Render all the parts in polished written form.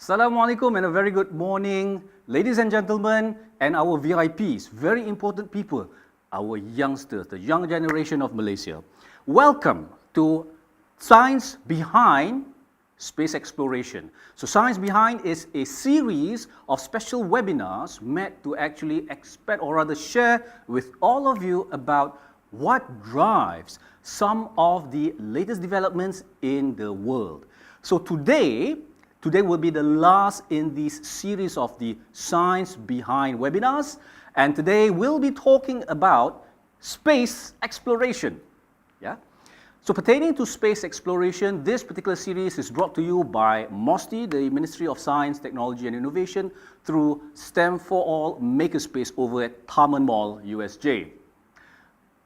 Assalamualaikum and a very good morning, ladies and gentlemen, and our VIPs, very important people, our youngsters, the young generation of Malaysia. Welcome to Science Behind Space Exploration. So Science Behind is a series of special webinars meant to actually expand or rather share with all of you about what drives some of the latest developments in the world. So today will be the last in this series of the Science Behind webinars, and today we'll be talking about space exploration. Yeah. So pertaining to space exploration, this particular series is brought to you by MOSTI, the Ministry of Science, Technology and Innovation, through STEM for All Makerspace over at Taman Mall, USJ.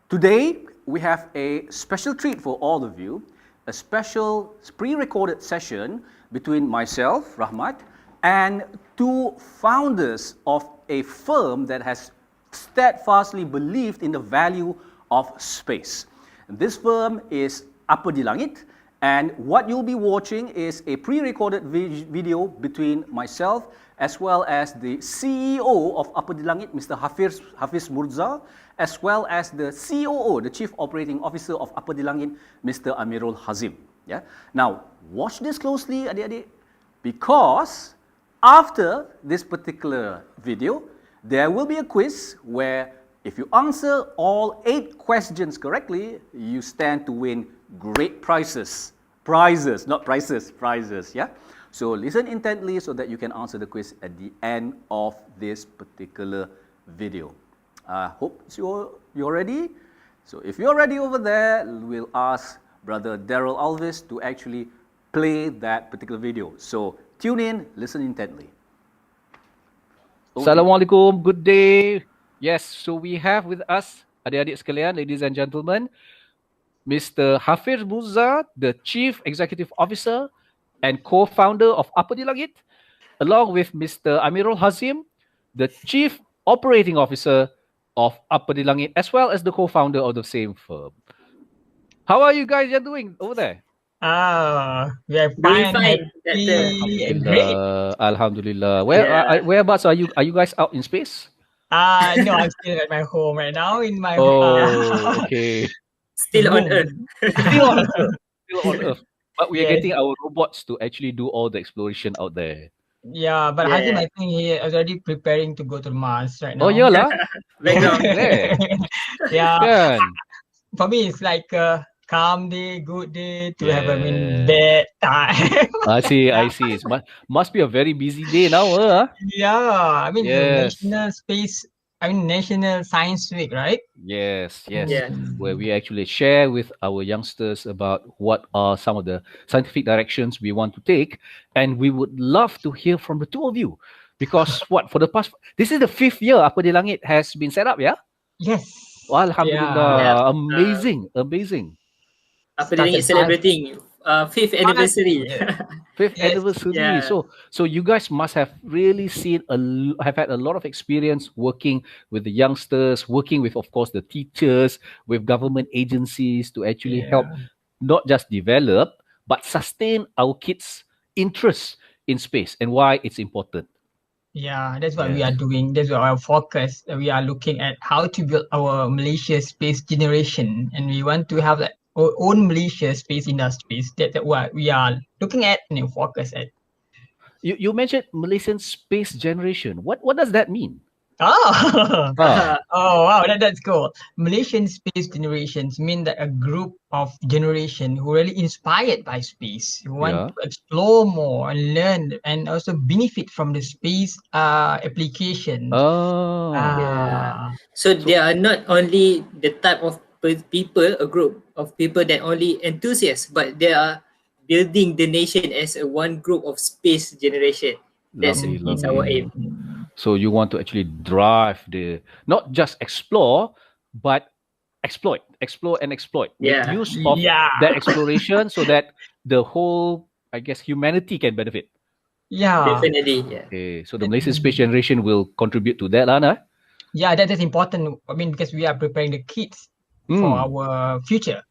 Today, we have a special treat for all of you, a special pre-recorded session between myself, Rahmat, and two founders of a firm that has steadfastly believed in the value of space. And this firm is Apa di Langit, and what you'll be watching is a pre-recorded video between myself as well as the CEO of Apa di Langit, Mr. Hafiz Murza, as well as the COO, the Chief Operating Officer of Apa di Langit, Mr. Amirul Hazim. Yeah. Now, watch this closely, adik-adik, because after this particular video, there will be a quiz where if you answer all 8 questions correctly, you stand to win great prizes. Prizes, not prices, prizes, yeah? So listen intently so that you can answer the quiz at the end of this particular video. I hope you're ready. So if you're ready over there, we'll ask Brother Daryl Alvis to actually play that particular video. So tune in, listen intently. Okay. Assalamualaikum, good day. Yes, so we have with us, adik-adik sekalian, ladies and gentlemen, Mr. Hafiz Murza, the Chief Executive Officer and co-founder of Apa di Langit, along with Mr. Amirul Hazim, the Chief Operating Officer of Apa di Langit, as well as the co-founder of the same firm. How are you guys doing over there? We are fine. Great. Alhamdulillah. Whereabouts are you? Are you guys out in space? No, I'm still at my home right now. Okay. Still on Earth. Still on Earth. But we are getting our robots to actually do all the exploration out there. Yeah, but Hazim, I think he is already preparing to go to Mars right now. Oh, yeah lah. Yeah. For me, it's like a calm day, good day to have bed time. I see. It must be a very busy day now, huh? Yeah, I mean, National Science Week, right? Yes. Where we actually share with our youngsters about what are some of the scientific directions we want to take, and we would love to hear from the two of you, because this is the 5th year Apa di Langit has been set up, yeah? Yes. Alhamdulillah, amazing. Apa di Langit celebrating 5th anniversary. 5th anniversary. Yeah. So you guys must have really have had a lot of experience working with the youngsters, working with, of course, the teachers, with government agencies to actually help not just develop, but sustain our kids' interest in space and why it's important. Yeah, that's what we are doing. That's our focus. We are looking at how to build our Malaysia space generation, and we want to have our own Malaysia space industries. That's what we are looking at and focus at. You mentioned Malaysian space generation. What does that mean? Oh wow, that's cool. Malaysian space generations mean that a group of generation who really inspired by space, who want to explore more and learn and also benefit from the space application. So they are not only the type of people, a group of people that only enthusiasts, but they are building the nation as a one group of space generation. That's our aim. So you want to actually drive not just explore, but explore and exploit. Make use of that exploration so that the whole, I guess, humanity can benefit. Yeah. Definitely. Okay. So the Malaysian space generation will contribute to that, Lana? Yeah, that is important. I mean, because we are preparing the kids for our future.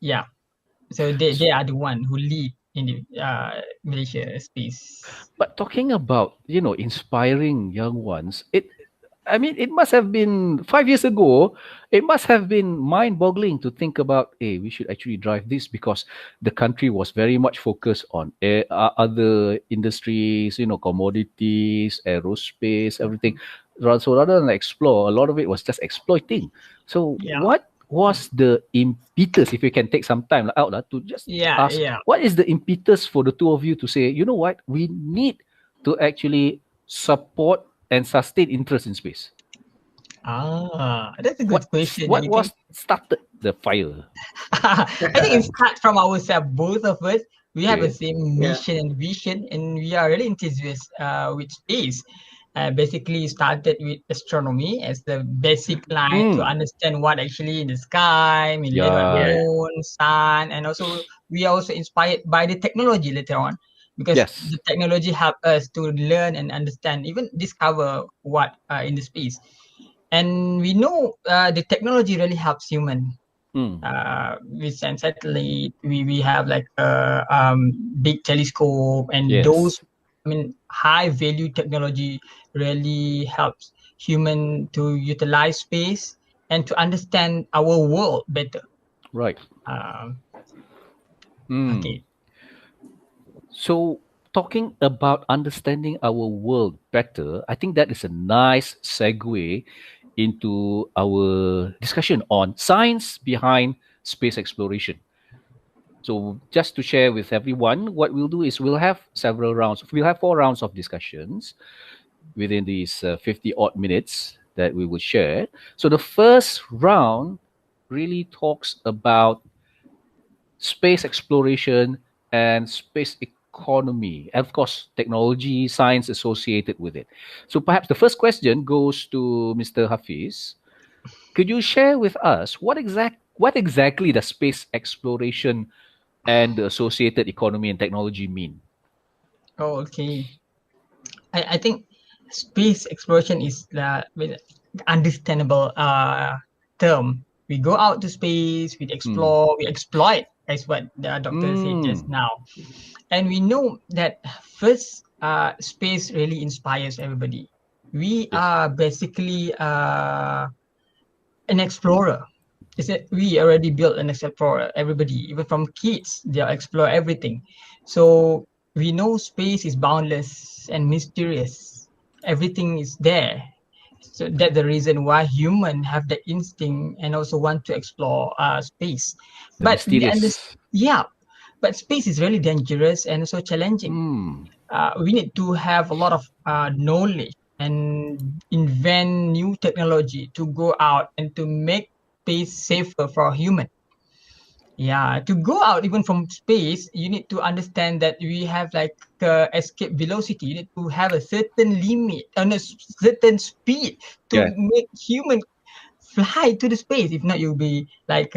Yeah. So they are the one who lead in the Malaysia space. But talking about, inspiring young ones, it must have been 5 years ago. It must have been mind-boggling to think about, hey, we should actually drive this because the country was very much focused on other industries, commodities, aerospace, everything. So rather than explore, a lot of it was just exploiting. So Yeah, what was the impetus, if you can take some time out to just yeah, ask, yeah. what is the impetus for the two of you to say, you know what, we need to actually support and sustain interest in space? That's a good question. What was started the fire? I think it starts from ourselves, both of us. We have the Okay. same Yeah. mission and vision, and we are really enthusiasts with space. Basically, started with astronomy as the basic line to understand what actually in the sky, I mean, later on Yeah. moon, sun, and also we are also inspired by the technology later on because Yes. the technology help us to learn and understand, even discover what in the space. And we know the technology really helps human. Mm. We send satellite. We have like a big telescope, and those, Yes. I mean, high value technology really helps human to utilize space and to understand our world better. Right. Um, Mm. okay. So, talking about understanding our world better, I think that is a nice segue into our discussion on science behind space exploration. So, just to share with everyone, what we'll do is we'll have several rounds. We'll have 4 rounds of discussions within these 50 odd minutes that we will share. So, the first round really talks about space exploration and space economy, and of course, technology, science associated with it. So, perhaps the first question goes to Mr. Hafiz. Could you share with us what exactly does space exploration and the associated economy and technology mean? Oh, okay. I think space exploration is the understandable term. We go out to space, we Mm. explore, we exploit, as what the doctor said just Mm. now. And we know that first, space really inspires everybody. We Yes. are basically an explorer. Is it we already built an explorer? Everybody, even from kids, they'll explore everything. So we know space is boundless and mysterious. Everything is there. So that's the reason why humans have the instinct and also want to explore space. The But we understand, mysterious. yeah, but space is really dangerous and also challenging. Mm. We need to have a lot of knowledge and invent new technology to go out and to make space safer for human. Yeah, to go out even from space, you need to understand that we have like escape velocity. You need to have a certain limit and a certain speed to Yeah. make human fly to the space. If not, you'll be like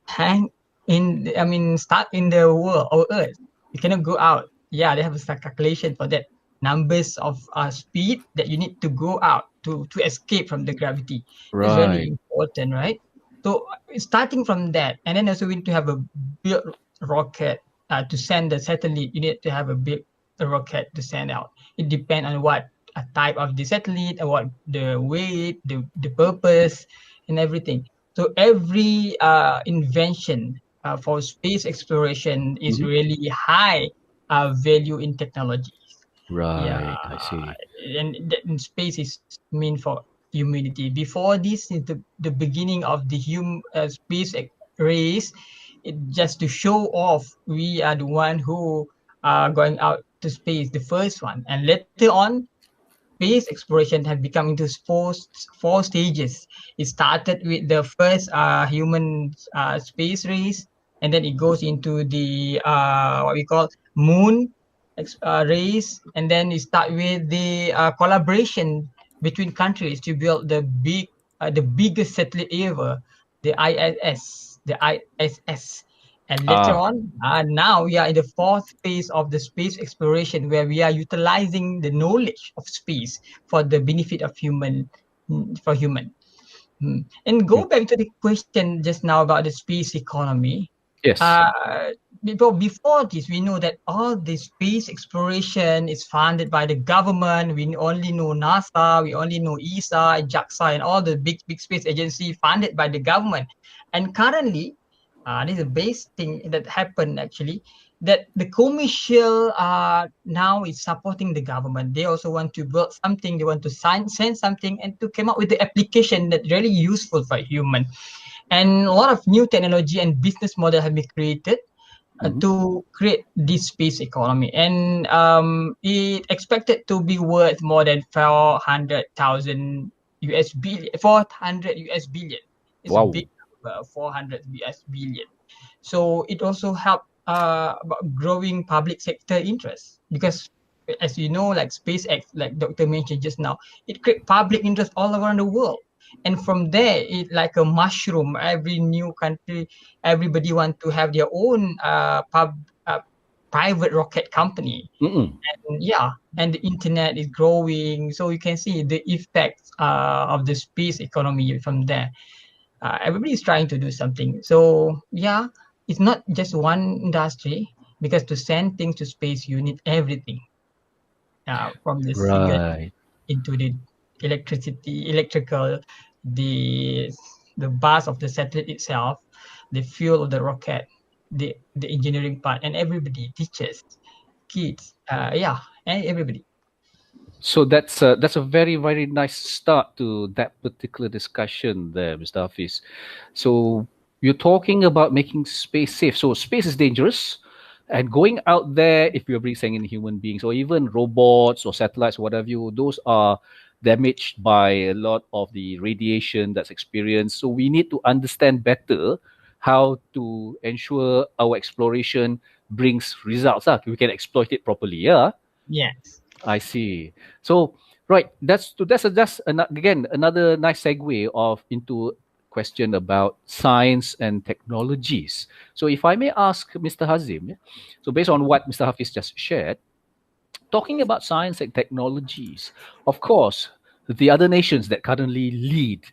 hang in. I mean, stuck in the world or Earth. You cannot go out. Yeah, they have a calculation for that. Numbers of speed that you need to go out to escape from the gravity. It's really Right. important, right? So starting from that, and then also we need to have a built rocket to send the satellite. You need to have a big rocket to send out. It depends on what a type of the satellite, what the weight, the purpose, and everything. So every invention for space exploration is Mhm. really high value in technology. Yeah, Right. I see. and space is meant for humanity. Before this, in the beginning of the space race, it just to show off we are the one who are going out to space, the first one, and later on space exploration have become into four stages. It started with the first human space race, and then it goes into the what we call moon race, and then it start with the collaboration between countries to build the biggest satellite ever, the ISS. And later Ah. on, now we are in the fourth phase of the space exploration where we are utilizing the knowledge of space for the benefit of for human. And Mm. go back to the question just now about the space economy. Yes. Uh, before this, we know that all the space exploration is funded by the government. We only know NASA, we only know ESA, JAXA, and all the big space agency funded by the government. And currently, this is a base thing that happened actually, that the commercial now is supporting the government. They also want to build something, they want to send something and to come up with the application that really useful for human. And a lot of new technology and business model have been created to create this space economy. And it expected to be worth more than 400,000 US billion, 400 US billion. It's a big number, 400 US billion. So it also helped about growing public sector interest, because as you know, like SpaceX, like Dr. mentioned just now, it creates public interest all around the world. And from there, it like a mushroom. Every new country, everybody want to have their own private rocket company. And and the internet is growing. So you can see the effects of the space economy from there. Everybody is trying to do something. So yeah, it's not just one industry, because to send things to space, you need everything from the cigarette into the electrical, the bus of the satellite itself, the fuel of the rocket, the engineering part, and everybody, teachers, kids, and everybody. So that's a very very nice start to that particular discussion there, Mr. Hafiz. So you're talking about making space safe. So space is dangerous, and going out there, if you're bringing in human beings or even robots or satellites, whatever you, those are damaged by a lot of the radiation that's experienced. So we need to understand better how to ensure our exploration brings results. We can exploit it properly. Yeah. Yes. I see. So right, that's again another nice segue of into question about science and technologies. So if I may ask Mr. Hazim, so based on what Mr. Hafiz just shared, talking about science and technologies, of course, the other nations that currently lead,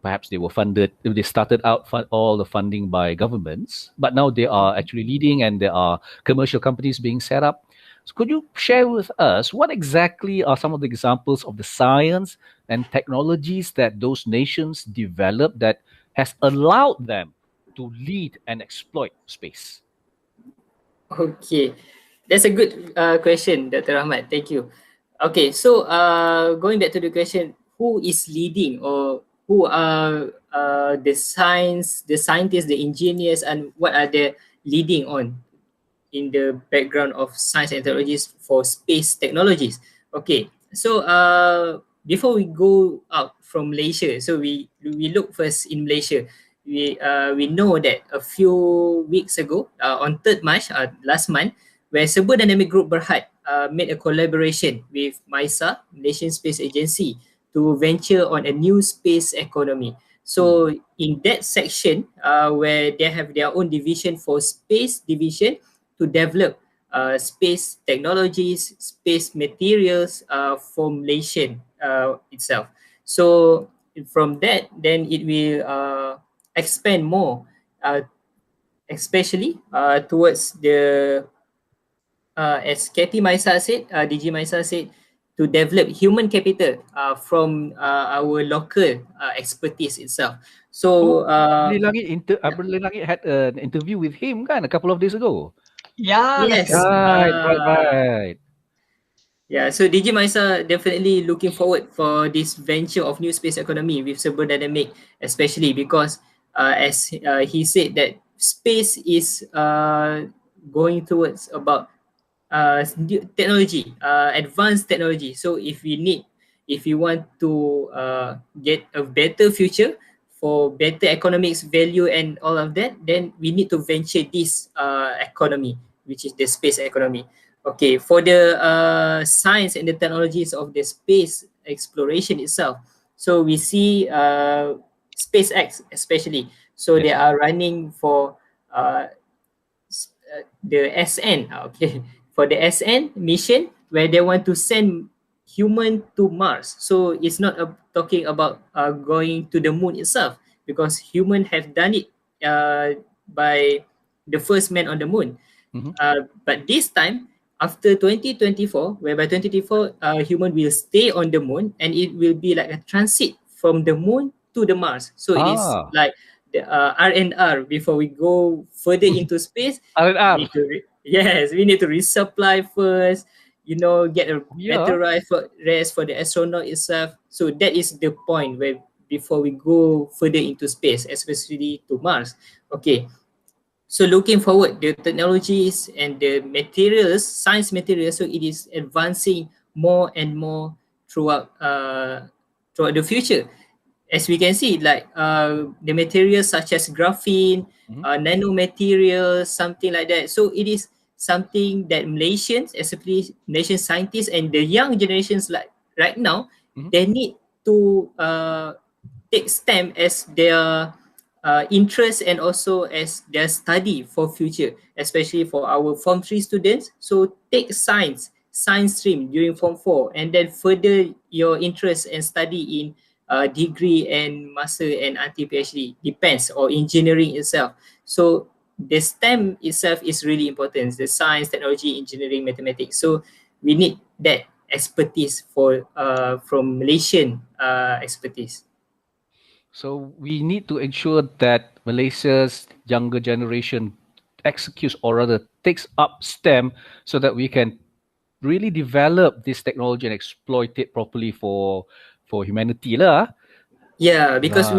perhaps they were funded, they started out all the funding by governments, but now they are actually leading and there are commercial companies being set up. So could you share with us what exactly are some of the examples of the science and technologies that those nations developed that has allowed them to lead and exploit space? Okay, that's a good question, Dr. Rahmat. Thank you. Okay, so going back to the question, who is leading, or who are the scientists, the engineers, and what are they leading on in the background of science and technologies for space technologies? Okay, so before we go out from Malaysia, so we look first in Malaysia. We know that a few weeks ago, on 3rd March, last month, where Serba Dynamic Group Berhad made a collaboration with MISA, Malaysian Space Agency, to venture on a new space economy. So in that section, where they have their own division for space division to develop space technologies, space materials for Malaysian itself. So from that, then it will expand more, especially towards the, as Kathy Maisa said, DG Maisa said, to develop human capital from our local expertise itself. So, Abdul Langit had an interview with him kan a couple of days ago. Yeah, yes, right. Yeah, so DG Maisa definitely looking forward for this venture of new space economy with Serba Dynamic, especially because as he said that space is going towards about technology, advanced technology. So if we want to get a better future for better economics value and all of that, then we need to venture this economy, which is the space economy. Okay, for the science and the technologies of the space exploration itself, so we see SpaceX especially. So Yes. they are running for the SN, okay, for the SN mission where they want to send human to Mars. So it's not talking about going to the moon itself, because human have done it by the first man on the moon. But this time, after 2024, whereby 2024, human will stay on the moon, and it will be like a transit from the moon to the Mars. So it is like the R&R before we go further into space. R&R. We need to resupply first. Get a better rest for the astronaut itself. So that is the point where before we go further into space, especially to Mars. Okay. So looking forward, the technologies and the materials, science materials, so it is advancing more and more throughout the future. As we can see, like the materials such as graphene, nanomaterials, something like that. So it is something that Malaysians, especially Malaysian scientists and the young generations like right now, they need to take STEM as their interest and also as their study for future, especially for our Form 3 students. So take science stream during Form 4, and then further your interest and study in degree and master and until PhD, depends, or engineering itself. So the STEM itself is really important, the science, technology, engineering, mathematics. So we need that expertise from Malaysian expertise. So we need to ensure that Malaysia's younger generation executes, or rather takes up STEM, so that we can really develop this technology and exploit it properly for humanity lah. Yeah, because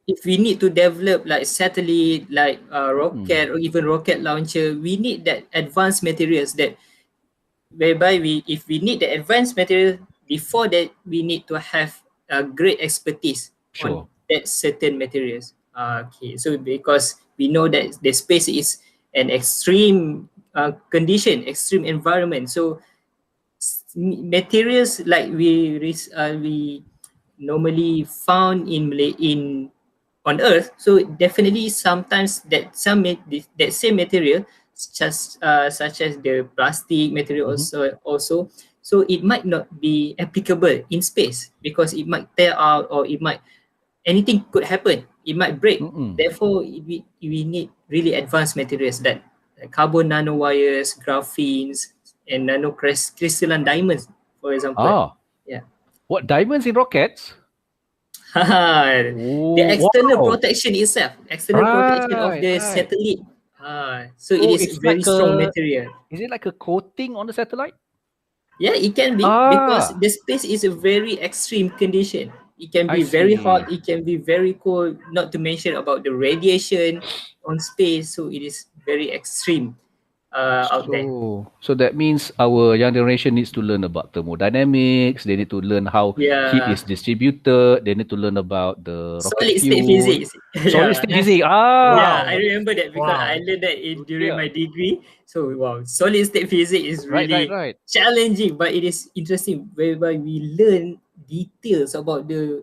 if we need to develop like satellite, like rocket or even rocket launcher, we need that advanced materials that whereby if we need the advanced material, before that we need to have a great expertise on that certain materials. Okay, so because we know that the space is an extreme condition, extreme environment. So materials like we normally found in on Earth. So definitely sometimes that same material, such as the plastic material also, so it might not be applicable in space because it might tear out, or anything could happen. It might break. Therefore, we need really advanced materials like carbon nanowires, graphenes, and nanocrystalline diamonds, for example. What, diamonds in rockets? The external protection itself, protection of the satellite. So it is very strong material. Is it like a coating on the satellite? Yeah, it can be, because the space is a very extreme condition. It can be very hot, it can be very cold, not to mention about the radiation on space. So it is very extreme out there. So that means our young generation needs to learn about thermodynamics. They need to learn how heat is distributed. They need to learn about the rocket solid state physics. Solid state physics. Yeah, I remember that because I learned that during my degree. So solid state physics is really challenging, but it is interesting, whereby we learn details about the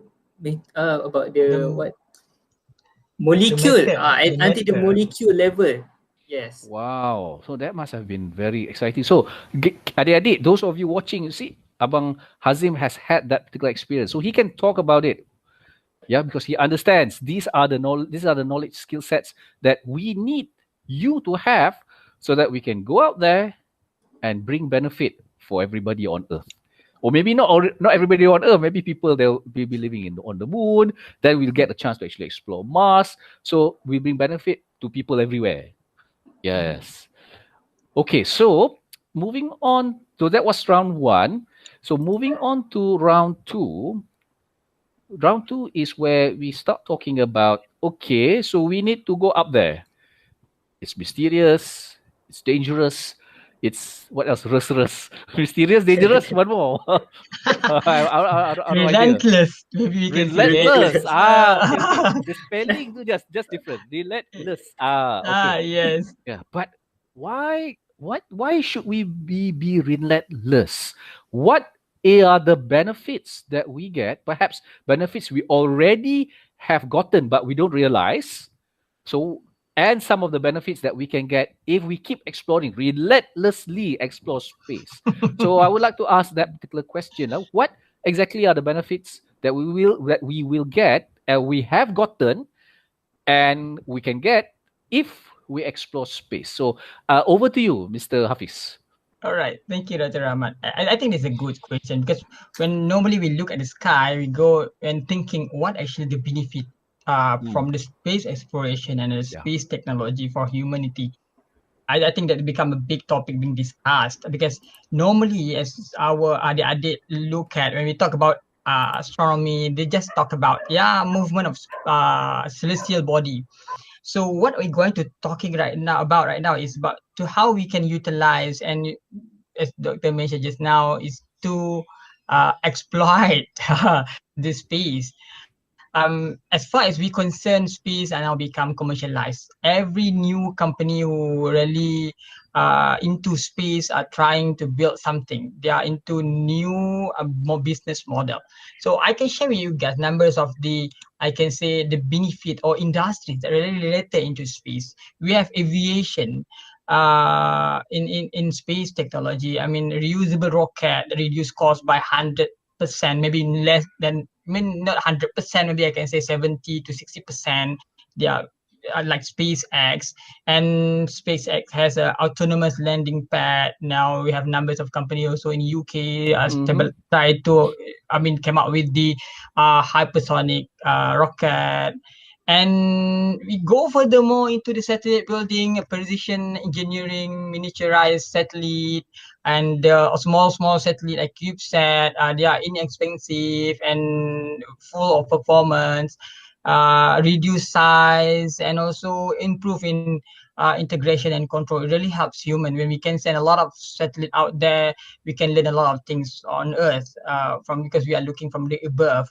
molecule until the molecule level. Yes. Wow. So that must have been very exciting. So, adik-adik, those of you watching, you see, Abang Hazim has had that particular experience. So he can talk about it. Yeah, because he understands these are the knowledge skill sets that we need you to have, so that we can go out there and bring benefit for everybody on Earth. Or maybe not everybody on Earth. Maybe people, they'll be living on the moon. Then we'll get a chance to actually explore Mars. So we bring benefit to people everywhere. Yes. Okay, so moving on. So that was round 1. So moving on to round 2. Round 2 is where we start talking about, okay, so we need to go up there. It's mysterious. It's dangerous. It's what else? Mysterious, dangerous. One more. Relentless. Maybe we can relentless. Okay. The spelling is just different. Relentless. Okay. Yes. Yeah, but why should we be relentless? What are the benefits that we get? Perhaps benefits we already have gotten, but we don't realize. So, and some of the benefits that we can get if we keep exploring, relentlessly explore space. So I would like to ask that particular question. What exactly are the benefits that we will get, and we have gotten, and we can get if we explore space? So over to you, Mr. Hafiz. All right, thank you, Dr. Rahman. I think it's a good question because when normally we look at the sky, we go and thinking what actually the benefit from the space exploration and the space technology for humanity. I think that become a big topic being discussed because normally as our adik-adik look at when we talk about astronomy, they just talk about movement of celestial body. So what we're going to talking right now is about to how we can utilize and as Dr. mentioned just now is to exploit the space. As far as we concern, space are now become commercialized. Every new company who really into space are trying to build something. They are into new more business model. So I can share with you guys numbers of the I can say the benefit or industries that are really related into space. We have aviation, in space technology. I mean, reusable rocket reduce cost by 100%, maybe less than, I mean, not 100%, maybe I can say 70 to 60%. They are like SpaceX, and SpaceX has a autonomous landing pad. Now we have numbers of companies also in UK try to, I mean, came up with the hypersonic rocket. And we go furthermore into the satellite building, precision engineering, miniaturized satellite, and small satellite like CubeSat. They are inexpensive and full of performance, reduce size, and also improve in integration and control. It really helps human when we can send a lot of satellite out there. We can learn a lot of things on Earth from because we are looking from the above.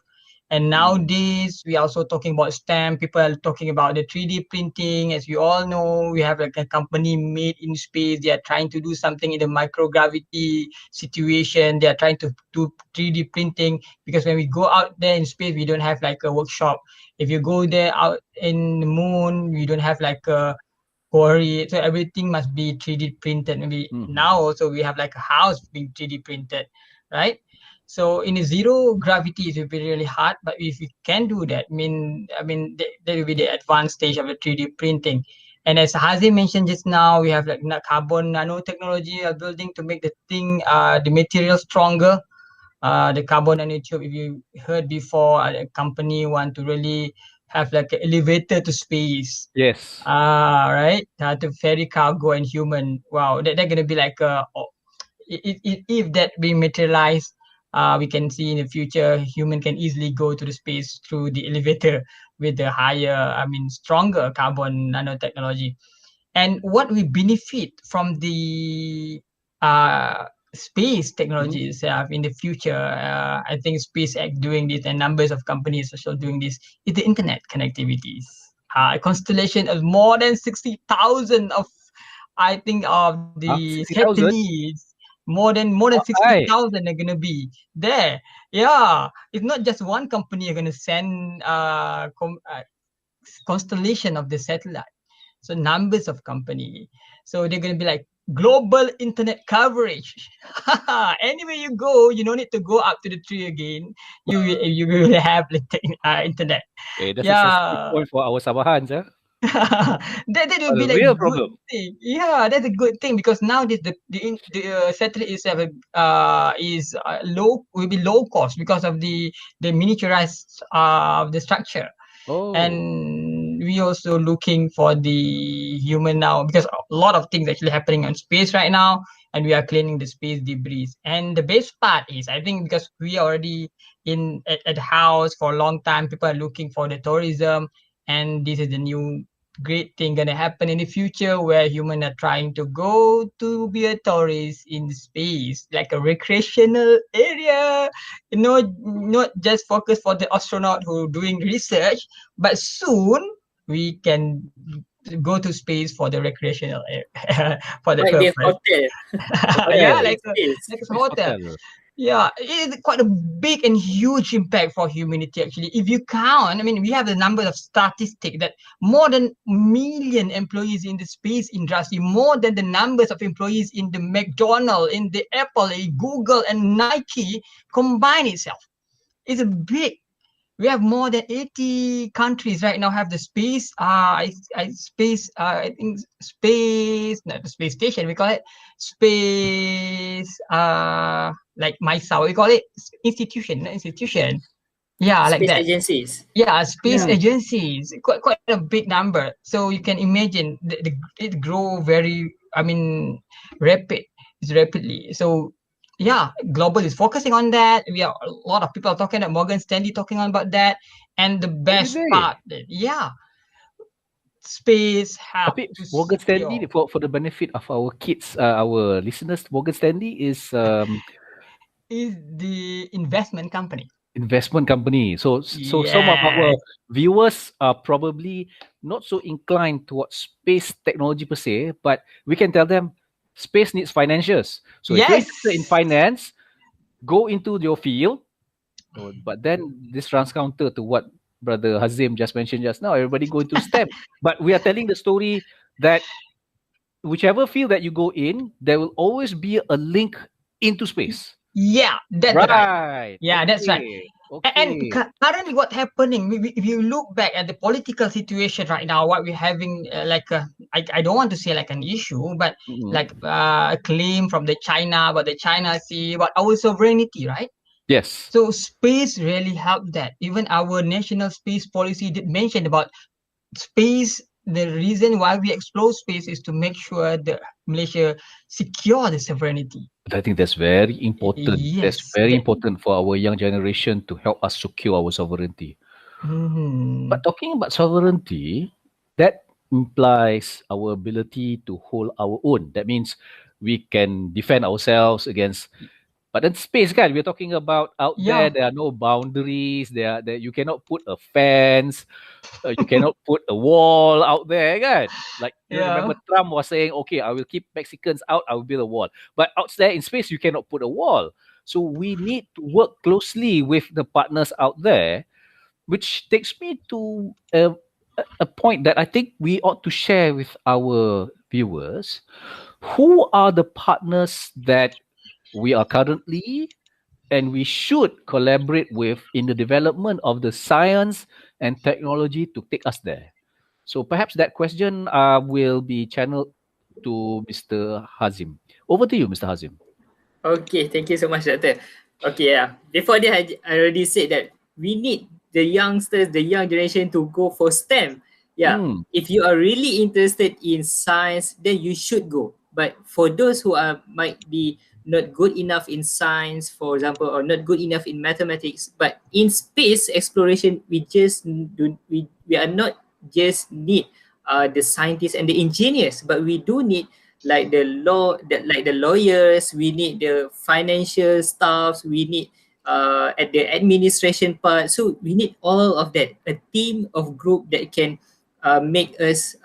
And nowadays, we are also talking about STEM. People are talking about the 3D printing. As you all know, we have like a company made in space. They are trying to do something in the microgravity situation. They are trying to do 3D printing because when we go out there in space, we don't have like a workshop. If you go there out in the moon, we don't have like a quarry. So everything must be 3D printed. Maybe now also we have like a house being 3D printed, right? So in a zero gravity, it will be really hard. But if you can do that, that will be the advanced stage of the 3D printing. And as Hazi mentioned just now, we have like carbon nanotechnology building to make the thing, the material stronger. The carbon nanotube, if you heard before, a company want to really have like an elevator to space. Yes. Right. To ferry cargo and human. Wow, they're gonna be like if that be materialized, we can see in the future human can easily go to the space through the elevator with the higher, stronger carbon nanotechnology. And what we benefit from the space technologies in the future, I think SpaceX doing this and numbers of companies also doing this, is the internet connectivities. A constellation of more than 60,000 of, I think, of the 60,000? satellites. More than 60,000 are gonna be there. Yeah, it's not just one company are gonna send constellation of the satellite. So numbers of company. So they're gonna be like global internet coverage. Anywhere you go, you don't need to go up to the tree again. You will have the internet. That's a sensitive point for our Sabahans, that will be a like real good problem. thing. Yeah, that's a good thing because now the satellite itself is will be low cost because of the miniaturized the structure. And we also looking for the human now because a lot of things actually happening on space right now, and we are cleaning the space debris. And the best part is, I think, because we are already at the house for a long time, people are looking for the tourism, and this is the new great thing gonna happen in the future where humans are trying to go to be a tourist in space, like a recreational area, not just focus for the astronaut who doing research, but soon we can go to space for the recreational area for the Like the purpose. hotel. Yeah, Like like a hotel. Yeah, it's quite a big and huge impact for humanity. Actually, if you count, we have the number of statistics that more than million employees in the space industry, more than the numbers of employees in the McDonald's, in the Apple, in Google, and Nike combine itself. It's a big. we have more than 80 countries right now have the space. I think space, not the space station. We call it space. Like MISA, we call it institution, not institution. Yeah, like Space that. agencies. Yeah, space Yeah. agencies, quite a big number. So you can imagine it grow very, I mean, rapid, it's rapidly. So yeah, global is focusing on that. We are a lot of people are talking about Morgan Stanley talking about that. And the Oh, did best they? part, yeah, space have Tapi to Morgan Stanley secure for the benefit of our kids, our listeners, Morgan Stanley is is the investment company. investment company. So some of our Yes, viewers are probably not so inclined towards space technology per se, but we can tell them space needs financials. So if you're yes, interested in finance, go into your field. But then this runs counter to what Brother Hazim just mentioned just now. Everybody go into STEM. But we are telling the story that whichever field that you go in, there will always be a link into space. yeah, that's right. Right. Yeah, that's right. Okay. And Okay. currently, what happening? If you look back at the political situation right now, what we're having, I don't want to say like an issue, but Mhm. like a claim from the China, about the China Sea, about our sovereignty, right? Yes. So space really helped that. Even our national space policy did mention about space. The reason why we explore space is to make sure that Malaysia secure the sovereignty. I think that's very important. That's Yes, very that. important for our young generation to help us secure our sovereignty. Mhm. But talking about sovereignty, that implies our ability to hold our own. That means we can defend ourselves against. But then space, kan, we're talking about out there. Yeah, There are no boundaries. There you cannot put a fence. You cannot put a wall out there, kan? Like yeah. remember Trump was saying, okay, I will keep Mexicans out. I will build a wall. But out there in space, you cannot put a wall. So we need to work closely with the partners out there, which takes me to a point that I think we ought to share with our viewers. Who are the partners that we are currently and we should collaborate with in the development of the science and technology to take us there? So perhaps that question will be channeled to Mr. Hazim. Over to you, Mr. Hazim. Okay, thank you so much, Doctor. Okay, yeah. Before that, I already said that we need the youngsters, the young generation to go for STEM. Yeah, Mm, if you are really interested in science, then you should go. But for those who are might be not good enough in science, for example, or not good enough in mathematics, but in space exploration, we are not just need the scientists and the engineers, but we do need like the lawyers, we need the financial staffs, we need at the administration part. So we need all of that, a team of group that can make us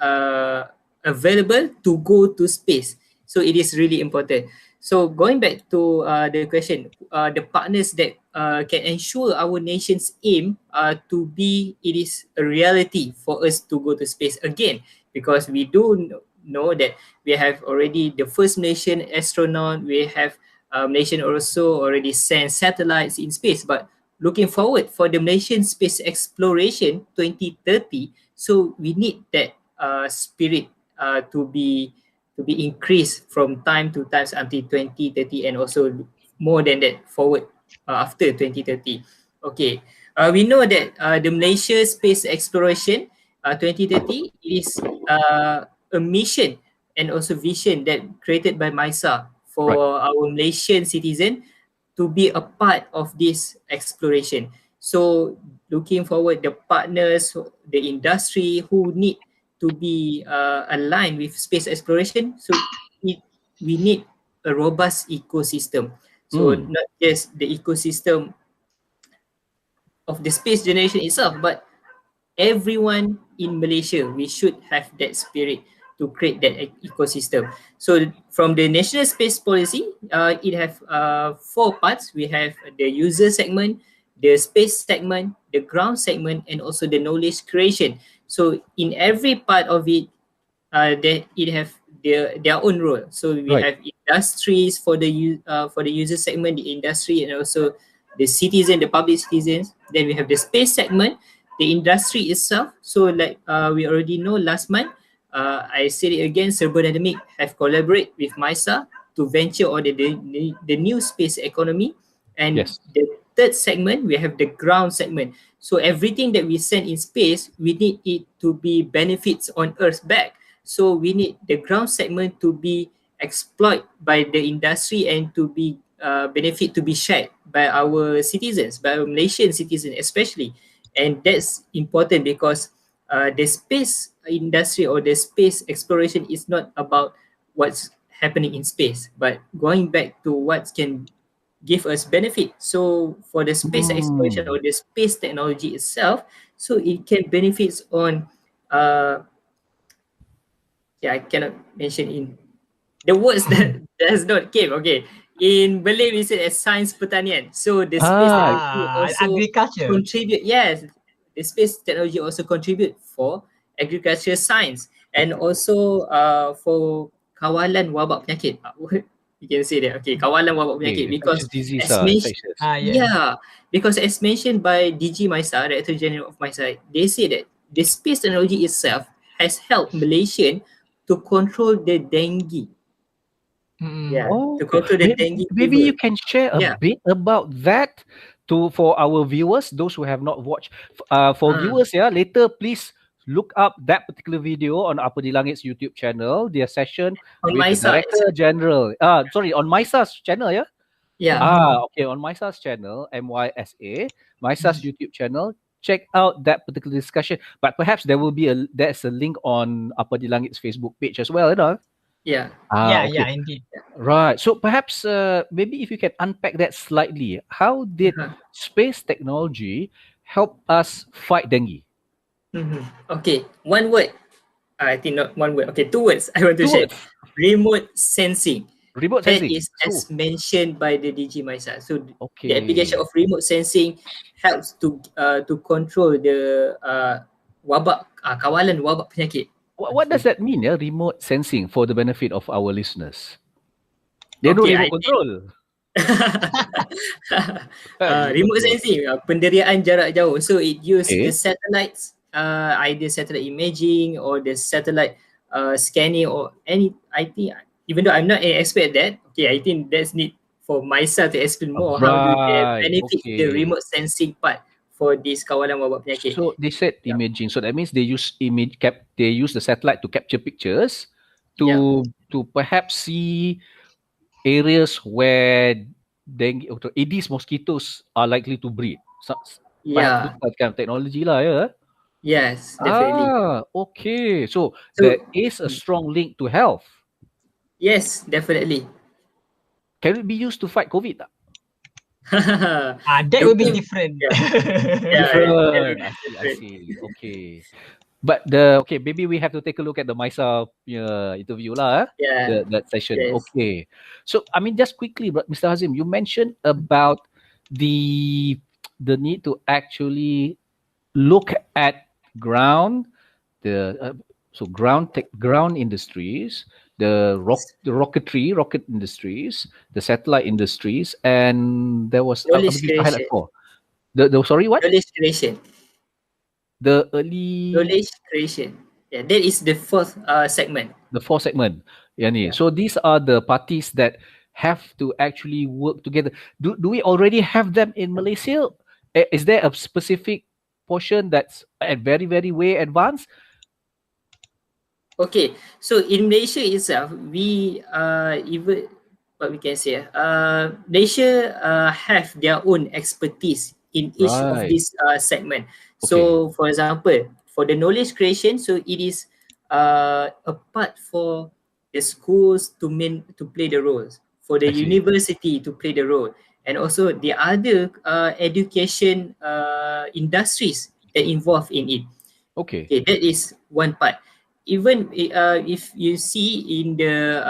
available to go to space. So it is really important. So going back to the question, the partners that can ensure our nation's aim to be, it is a reality for us to go to space again, because we do know that we have already the first nation astronaut, we have nation also already sent satellites in space, but looking forward for the Malaysian space exploration 2030, so we need that spirit to be increased from time to times until 2030, and also more than that forward after 2030. Okay, we know that the Malaysia space exploration 2030 is a mission and also vision that created by MISA right. for our Malaysian citizen to be a part of this exploration. So looking forward, the partners, the industry who need to be aligned with space exploration. So it, we need a robust ecosystem. So Mm, not just the ecosystem of the space generation itself, but everyone in Malaysia, we should have that spirit to create that ecosystem. So from the national space policy, it have four parts. We have the user segment, the space segment, the ground segment, and also the knowledge creation. So in every part of it, it have their own role. So we right. have industries for the for the user segment, the industry, and also the citizen, the public citizens. Then we have the space segment, the industry itself. So like we already know last month, I said it again, Cyberdynamic have collaborated with MISA to venture on the new space economy. And Yes. the third segment, we have the ground segment. So everything that we send in space, we need it to be benefits on Earth back. So we need the ground segment to be exploited by the industry and to be benefit to be shared by our citizens, by our Malaysian citizens especially. And that's important because the space industry or the space exploration is not about what's happening in space, but going back to what can give us benefit. So for the space exploration or the space technology itself, so it can benefits on I cannot mention in the words that does not came. Okay. In Malay we say as science pertanian. So the space technology also agriculture. contribute, yes, the space technology also contribute for agriculture science and also for kawalan wabak penyakit. You can say that. Okay, kawalan wabak penyakit because Infectious disease, as mentioned, infectious. yeah, because as mentioned by DG MISA, Director General of MISA, they say that the space technology itself has helped Malaysian to control the dengue. Yeah, Oh, to control the dengue maybe fever. you can share a Yeah. bit about that for our viewers, those who have not watched. For viewers, later please look up that particular video on Apa di Langit's YouTube channel, their session On with my the side. Director General. Sorry, on MISA's channel, yeah? Yeah. Okay, on MISA's channel, MYSA, MISA's YouTube channel. Check out that particular discussion. But perhaps there's a link on Apa di Langit's Facebook page as well, you know? Yeah. Okay. Indeed. Right. So perhaps maybe if you can unpack that slightly, how did space technology help us fight dengue? Okay, one word. I think not one word. Okay, two words I want to share. Remote sensing. Remote That sensing. is as mentioned by the DG MISA. So Okay. the application of remote sensing helps to control the wabak, kawalan wabak penyakit. What does that mean, yeah? Remote sensing for the benefit of our listeners. They know Okay, remote control. Remote sensing, penderiaan jarak jauh. So it use the satellites, either satellite imaging or the satellite scanning or any. I think, even though I'm not an expert at that, okay, I think that's need for myself to explain more how do they benefit the remote sensing part for this kawalan wabak penyakit. So they said imaging. So that means they use they use the satellite to capture pictures to perhaps see areas where dengue or Aedes mosquitoes are likely to breed. Perhaps that kind of technology lah, yeah. Yes, definitely. Okay. So there is a strong link to health. Yes, definitely. Can it be used to fight COVID? That would be different. Different. I see. Okay. But maybe we have to take a look at the MISA interview lah. That session. Yes. Okay. So I mean, just quickly, Mr. Hazim, you mentioned about the need to actually look at ground industries, the rocket industries, the satellite industries, and there was knowledge creation. Sorry, what? Knowledge creation. The early knowledge creation. Yeah, that is the fourth segment. The fourth segment. So these are the parties that have to actually work together. Do we already have them in Malaysia? Is there a specific portion that's at very, very way advanced? Okay, so in Malaysia itself, we even what we can say, Malaysia have their own expertise in each of these segment. So, for example, for the knowledge creation, so it is a part for the schools to play the roles, for the university to play the role, and also the other education industries that involve in it. Okay, that is one part. Even if you see in the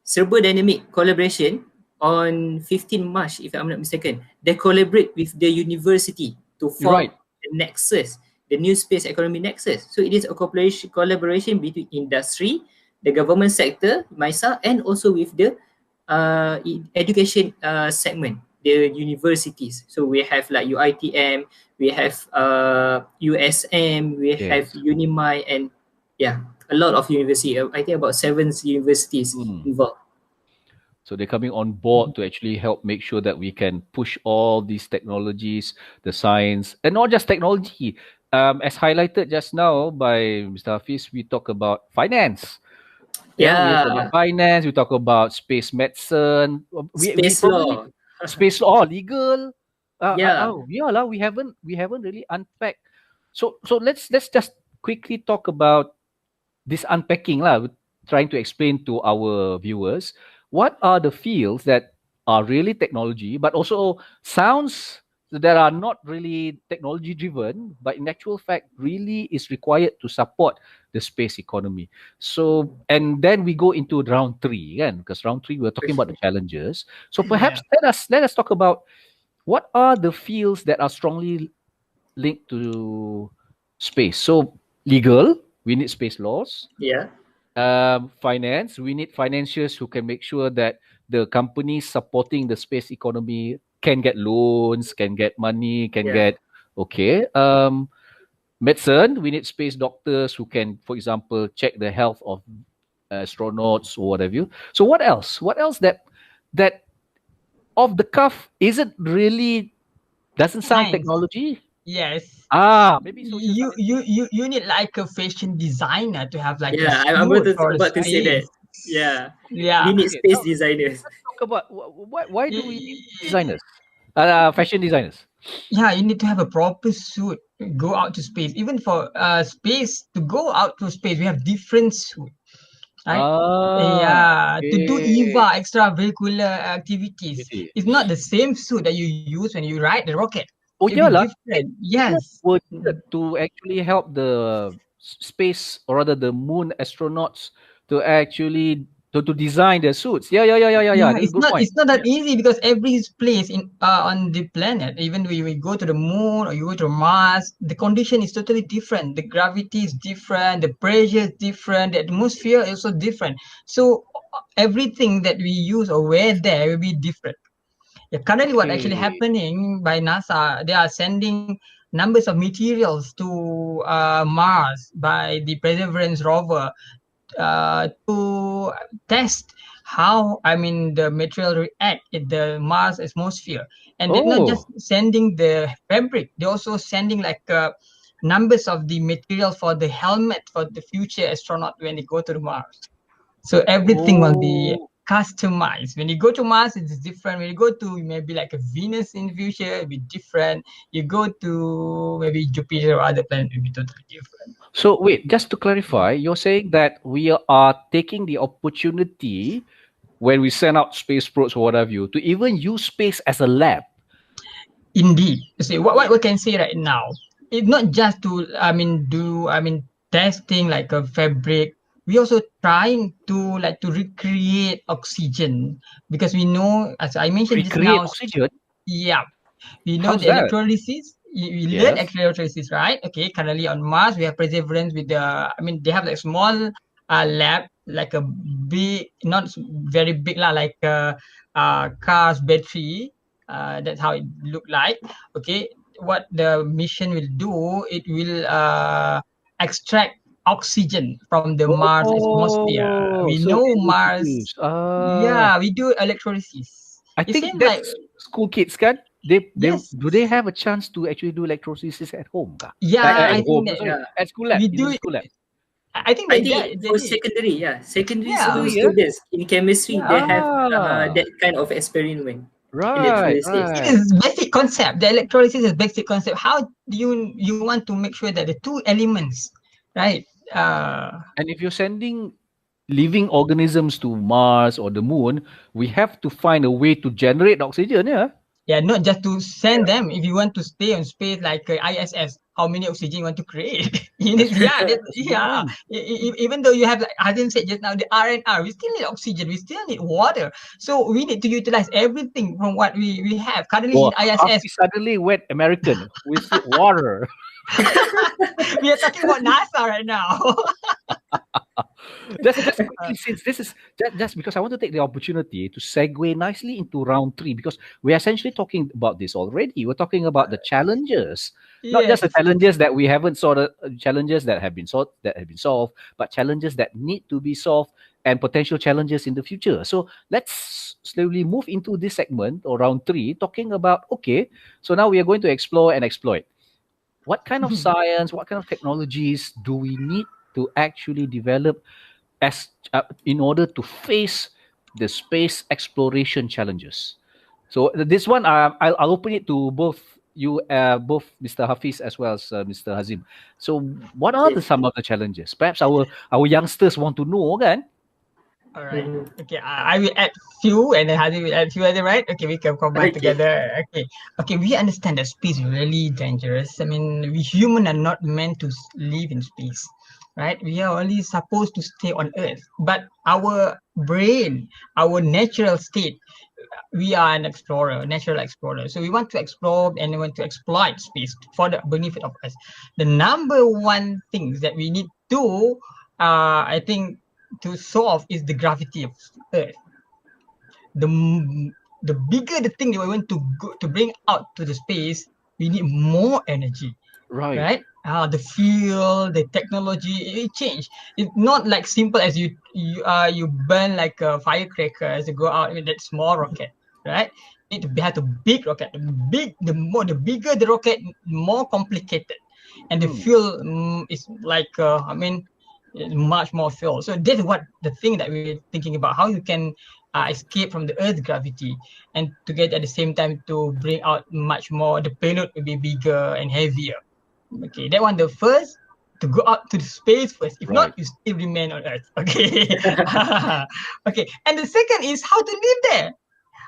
Cyberdynamic collaboration on 15 March, if I'm not mistaken, they collaborate with the university to form the nexus, the new space economy nexus. So it is a collaboration between industry, the government sector, MISA, and also with the education segment. the universities. So we have like UITM, we have USM, we have Yes. Unimai, and yeah, a lot of university. I think about 7 universities involved. So they're coming on board to actually help make sure that we can push all these technologies, the science, and not just technology. As highlighted just now by Mr. Hafiz, we talk about finance. Yeah, we talk about Yeah, finance. We talk about space medicine. We space probably law. space law, legal. Yeah, Yeah lah. We haven't really unpacked. So let's just quickly talk about this unpacking lah, trying to explain to our viewers what are the fields that are really technology, but also sounds that are not really technology driven, but in actual fact really is required to support the space economy. So, and then we go into round three, again, because round three we're talking about the challenges. So Yeah. perhaps let us talk about what are the fields that are strongly linked to space. So legal, we need space laws. yeah, Finance, we need financiers who can make sure that the companies supporting the space economy can get loans, can get money, can yeah. get okay. Medicine, we need space doctors who can, for example, check the health of astronauts or whatever. So what else? What else that off the cuff isn't really doesn't sound Science. technology? Yes. Maybe social You science. you you you need like a fashion designer to have like a Yeah, I'm suit for about to say that. space. Yeah, we Yeah. need Okay, space now designers. let's talk about why do we need Y- designers, fashion designers? Yeah, you need to have a proper suit to go out to space. Even for space to go out to space, we have different suit, right? Yeah, to do Okay. EVA extravehicular activities, It is. it's not the same suit that you use when you ride the rocket. Oh It'll yeah be lah. different. People Yes. were needed to actually help the space or rather the moon astronauts to actually to design their suits. Yeah. Yeah, That's a good point. it's not that Yeah. easy because every place in on the planet, even we go to the moon or you go to Mars, the condition is totally different. The gravity is different, the pressure is different, the atmosphere is also different. So everything that we use or wear there will be different. Yeah, currently what actually Okay. happening by NASA, they are sending numbers of materials to Mars by the Perseverance rover to test how the material react in the Mars atmosphere. And they're not just Oh. sending the fabric; they're also sending like numbers of the material for the helmet for the future astronaut when they go to the Mars. So everything will be Oh. customized. When you go to Mars, it's different. When you go to maybe like a Venus in the future, it'll be different. You go to maybe Jupiter or other planet, it'll be totally different. So wait, just to clarify, you're saying that we are taking the opportunity when we send out space probes or what have you to even use space as a lab. Indeed. You see, what we can say right now, it's not just to, testing like a fabric. We also trying to like to recreate oxygen because we know, as I mentioned just Recreate now, oxygen. yeah, we know How's the that? electrolysis. We learn Yes. electrolysis, right? Okay, currently on Mars, we have perseverance with the, they have like small lab, like a big, not very big, lah, like a car's battery. That's how it look like. Okay, what the mission will do, it will extract oxygen from the Mars atmosphere. Oh, We so know they would Mars. use. Yeah, we do electrolysis. I It's think same like that's school kids, can they yes. do they have a chance to actually do electrolysis at home? Ka? Yeah, At I think home, that sorry, Yeah, at school lab, we in the do. school lab. I think I they think did. They for did. secondary, yeah, secondary school Yeah, Secondary, yeah. students in chemistry, they yeah. have Ah, that kind of experiment, right, electrolysis. It right. is basic concept. The electrolysis is basic concept. How do you want to make sure that the two elements, right? And if you're sending living organisms to Mars or the moon, we have to find a way to generate oxygen, yeah. Yeah, not just to send Yeah. them. If you want to stay on space like ISS, how many oxygen you want to create? You That's need, a good yeah, point. That's a good yeah. point. Even though you have, like Arden said just now, the RNR, we still need oxygen. We still need water. So we need to utilize everything from what we have currently in Well, ISS. Hafiz suddenly went American. We said water. We are talking about NASA right now. Just quickly, since this is just because I want to take the opportunity to segue nicely into round three, because we're essentially talking about this already. We're talking about the challenges, not just the Yes. challenges that we haven't sorted, challenges that have been solved, but challenges that need to be solved and potential challenges in the future. So let's slowly move into this segment or round three, talking about okay. So now we are going to explore and exploit. What kind of science, what kind of technologies do we need to actually develop as in order to face the space exploration challenges? So this one, I'll open it to both you, both Mr. Hafiz as well as Mr. Hazim. So what are Okay. some of the challenges? Perhaps our youngsters want to know, kan? All right. Okay. I will add few, and then Hadi will add few other, right? Okay, we can combine Okay. together. Okay. Okay. We understand that space is really dangerous. I mean, we human are not meant to live in space, right? We are only supposed to stay on Earth. But our brain, our natural state, we are an explorer, natural explorer. So we want to explore and we want to exploit space for the benefit of us. The number one things that we need to, I think, to solve is the gravity of Earth. The bigger the thing that we want to go, to bring out to the space, we need more energy, Right. right? The fuel, the technology, it change. It's not like simple as you burn like a firecracker as you go out with that small rocket, right? You need to have a big rocket. The bigger the rocket, more complicated, and the fuel is like much more fuel. So that's what the thing that we're thinking about: how you can escape from the Earth gravity, and to get at the same time to bring out much more. The payload will be bigger and heavier. Okay, that one the first to go out to the space first. If Right. not, you still remain on Earth. Okay. Okay. And the second is how to live there.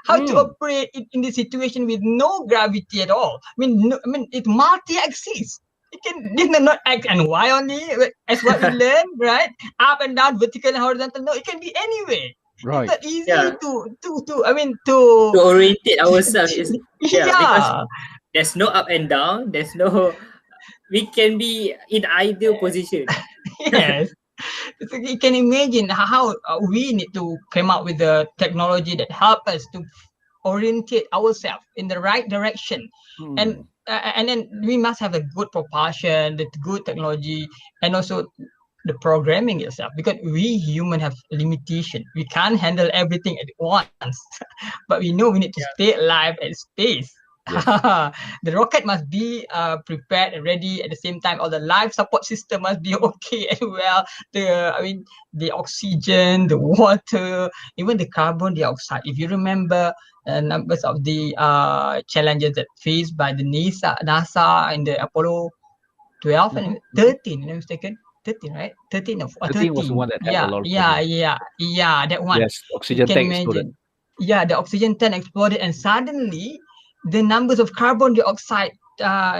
How to operate in this situation with no gravity at all. It's multi-axis. It cannot X and Y only, as what we learn, right? Up and down, vertical and horizontal. No, it can be anywhere. Right. It's not easy Yeah. to To orientate ourselves is because yeah. there's no up and down. There's no. We can be in either position. Yes. So you can imagine how we need to come up with the technology that help us to orientate ourselves in the right direction, and then we must have a good propulsion, the good technology, and also the programming itself, because we human have limitation. We can't handle everything at once, but we know we need to stay alive at space. Yes. The rocket must be prepared and ready at the same time. All the life support system must be okay as well. The oxygen, the water, even the carbon dioxide. If you remember, numbers of the challenges that faced by the NASA and the Apollo 12 and 13, if I'm mistaken. 13, right? 13 or 13 was the 13. one that had a Yeah, lot of yeah, problems. yeah, that one. Yes, You oxygen can tank exploded. imagine. Yeah, the oxygen tank exploded, and suddenly the numbers of carbon dioxide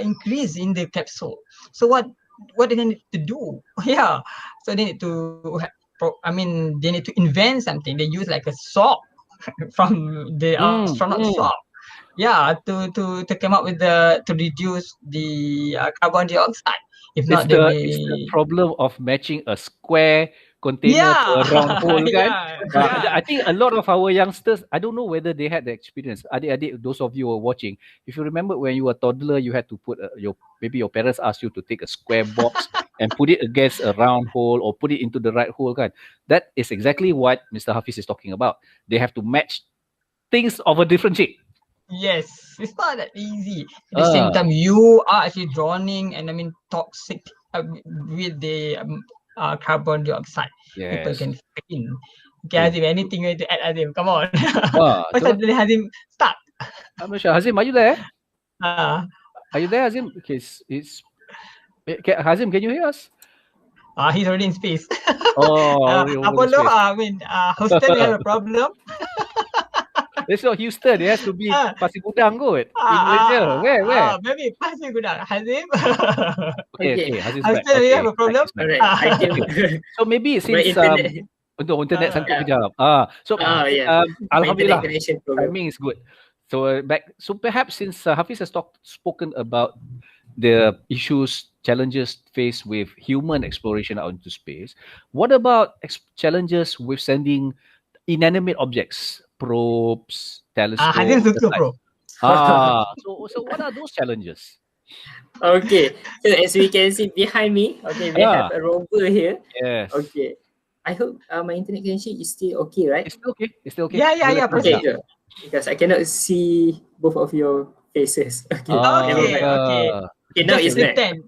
increase in the capsule. So what do they need to do? Yeah, so they need to they need to invent something. They use like a saw from the astronaut saw. Yeah, to come up with to reduce the carbon dioxide. If not, they It's the may. problem of matching a square container to Yeah, a round hole, kan? yeah. I think a lot of our youngsters, I don't know whether they had the experience. Adik-adik, those of you who are watching, if you remember when you were a toddler, you had to put maybe your parents asked you to take a square box and put it against a round hole or put it into the right hole, kan? That is exactly what Mr. Hafiz is talking about. They have to match things of a different shape. Yes, it's not that easy. At the same time, you are actually drowning and toxic with the carbon dioxide. People Yes. can faint. Okay, Hazim, anything you want to add, Hazim? Come on. Why So suddenly Hazim start? I'm not sure. Hazim, are you there? Uh, Are you there, Hazim? Okay, Hazim, can you hear us? he's already in space. Oh, already over the Apollo, space. Houston, we have a problem. It's not Houston. It has to be Pasir Gudang kot. In Malaysia. Where? Maybe Pasir Gudang. Hazim. Okay. Hazim's back. Houston, we have a problem. Alright, I can. So maybe My since internet. untuk internet sangkut kejap. Yeah. My Alhamdulillah, internet connection problem. timing is good. So So perhaps since Hafiz has spoken about the issues, challenges faced with human exploration out into space. What about challenges with sending inanimate objects, probes, Hadirin telescopes, suka satellites? bro. So what are those challenges? Okay, so as we can see behind me, okay, we have Ah, a rover here. yes. Okay, I hope my internet connection is still okay, right? It's still okay. It's still okay. Yeah, Okay, proceed. Yeah. good. Because I cannot see both of your faces. Okay, never Okay, mind. okay. Yeah. Okay, now Just it's back. pretend.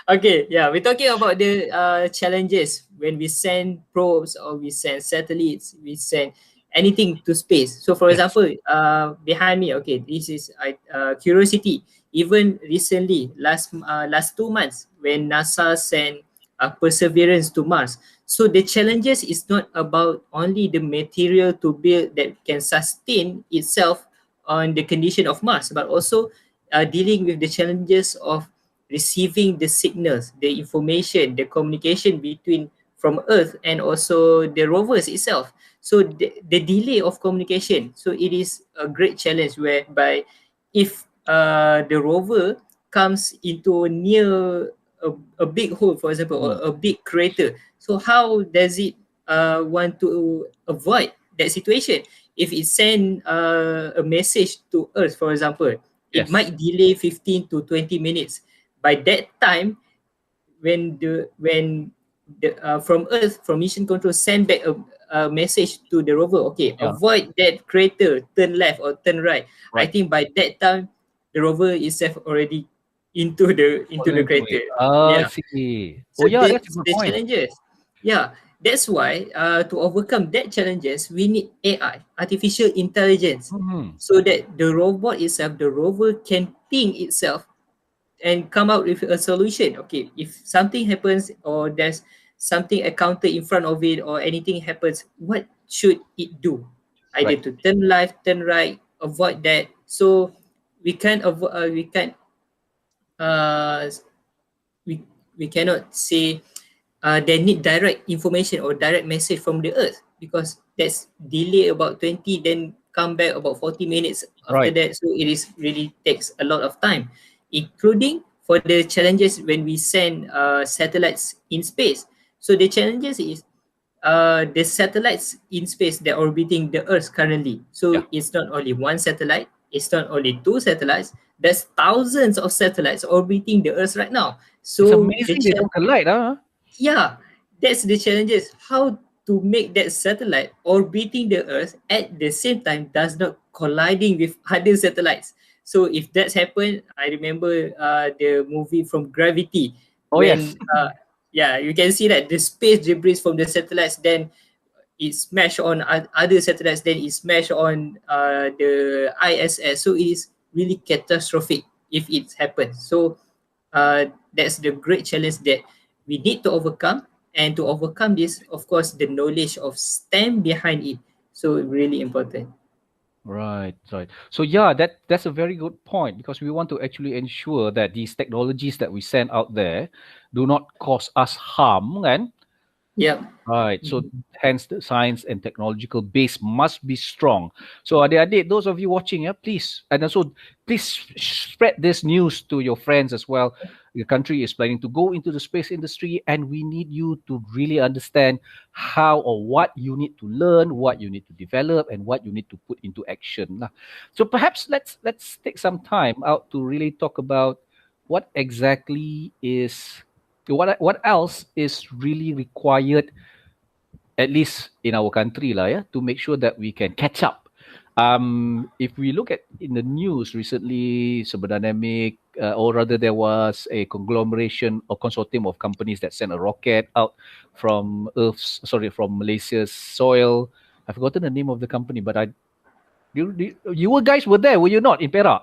Okay, yeah, we're talking about the challenges when we send probes or we send satellites, we send anything to space. So, for Yes. example, behind me, okay, this is Curiosity. Even recently, last 2 months, when NASA sent Perseverance to Mars. So the challenges is not about only the material to build that can sustain itself on the condition of Mars, but also dealing with the challenges of receiving the signals, the information, the communication between from Earth and also the rovers itself. So the delay of communication. So it is a great challenge whereby if the rover comes into near a big hole, for example, or a big crater. So how does it want to avoid that situation? If it send a message to Earth, for example, it Yes. might delay 15 to 20 minutes. By that time, when the from Earth, from mission control, send back a message to the rover, okay, Yeah. avoid that crater, turn left or turn right. I Right. think by that time, the rover itself already into the crater. I Yeah. see. Oh So yeah, that's a good the point. challenges. Yeah, that's why to overcome that challenges, we need AI, artificial intelligence, Mhm. so that the robot itself, the rover can think itself and come out with a solution. Okay, if something happens or there's something encountered in front of it or anything happens, what should it do? Either Right. to turn left, turn right, avoid that. So we can't uh, we we cannot say they need direct information or direct message from the earth, because that's delay about 20, then come back about 40 minutes after Right. that. So it is really takes a lot of time, including for the challenges when we send satellites in space. So the challenges is the satellites in space that are orbiting the earth currently. So Yeah. it's not only one satellite, it's not only two satellites, there's thousands of satellites orbiting the earth right now. It's So amazing they don't collide, huh? yeah, that's the challenges. How to make that satellite orbiting the Earth at the same time does not colliding with other satellites. So if that's happened, I remember the movie from Gravity, Oh yes. when yeah, you can see that the space debris from the satellites, then it smash on other satellites, then it smash on the ISS. So it is really catastrophic if it happens. So that's the great challenge that we need to overcome. And to overcome this, of course, the knowledge of STEM behind it. So really important. Right, right. So yeah, that's a very good point, because we want to actually ensure that these technologies that we send out there do not cause us harm, and Yeah. right. So hence the science and technological base must be strong. So adik-adik, those of you watching, yeah, please, and also please spread this news to your friends as well. Your country is planning to go into the space industry, and we need you to really understand how or what you need to learn, what you need to develop, and what you need to put into action. Lah. So perhaps let's take some time out to really talk about what exactly is what else is really required, at least in our country lah, yeah, to make sure that we can catch up. If we look at in the news recently, Cyberdynamic, or rather there was a conglomeration or consortium of companies that sent a rocket out from from Malaysia's soil. I've forgotten the name of the company, but you were guys were there, were you not, in Perak?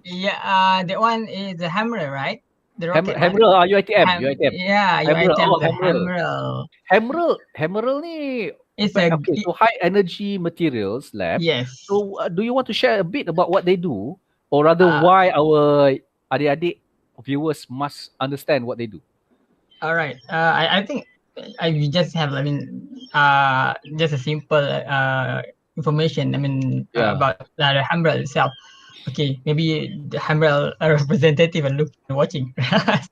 Yeah, that one is the hammer, right? The rocket one. Hammerl, UiTM. Yeah, you Hammerl, item oh, the Hammerl. hammer. Hammerl ni It's okay. So high energy materials lab. yes. So do you want to share a bit about what they do, or rather Uh, why our adik-adik viewers must understand what they do? all right. I think we just have, I mean, just a simple information. I mean, Yeah. about the hammer itself. Okay, maybe the Hamrel representative are watching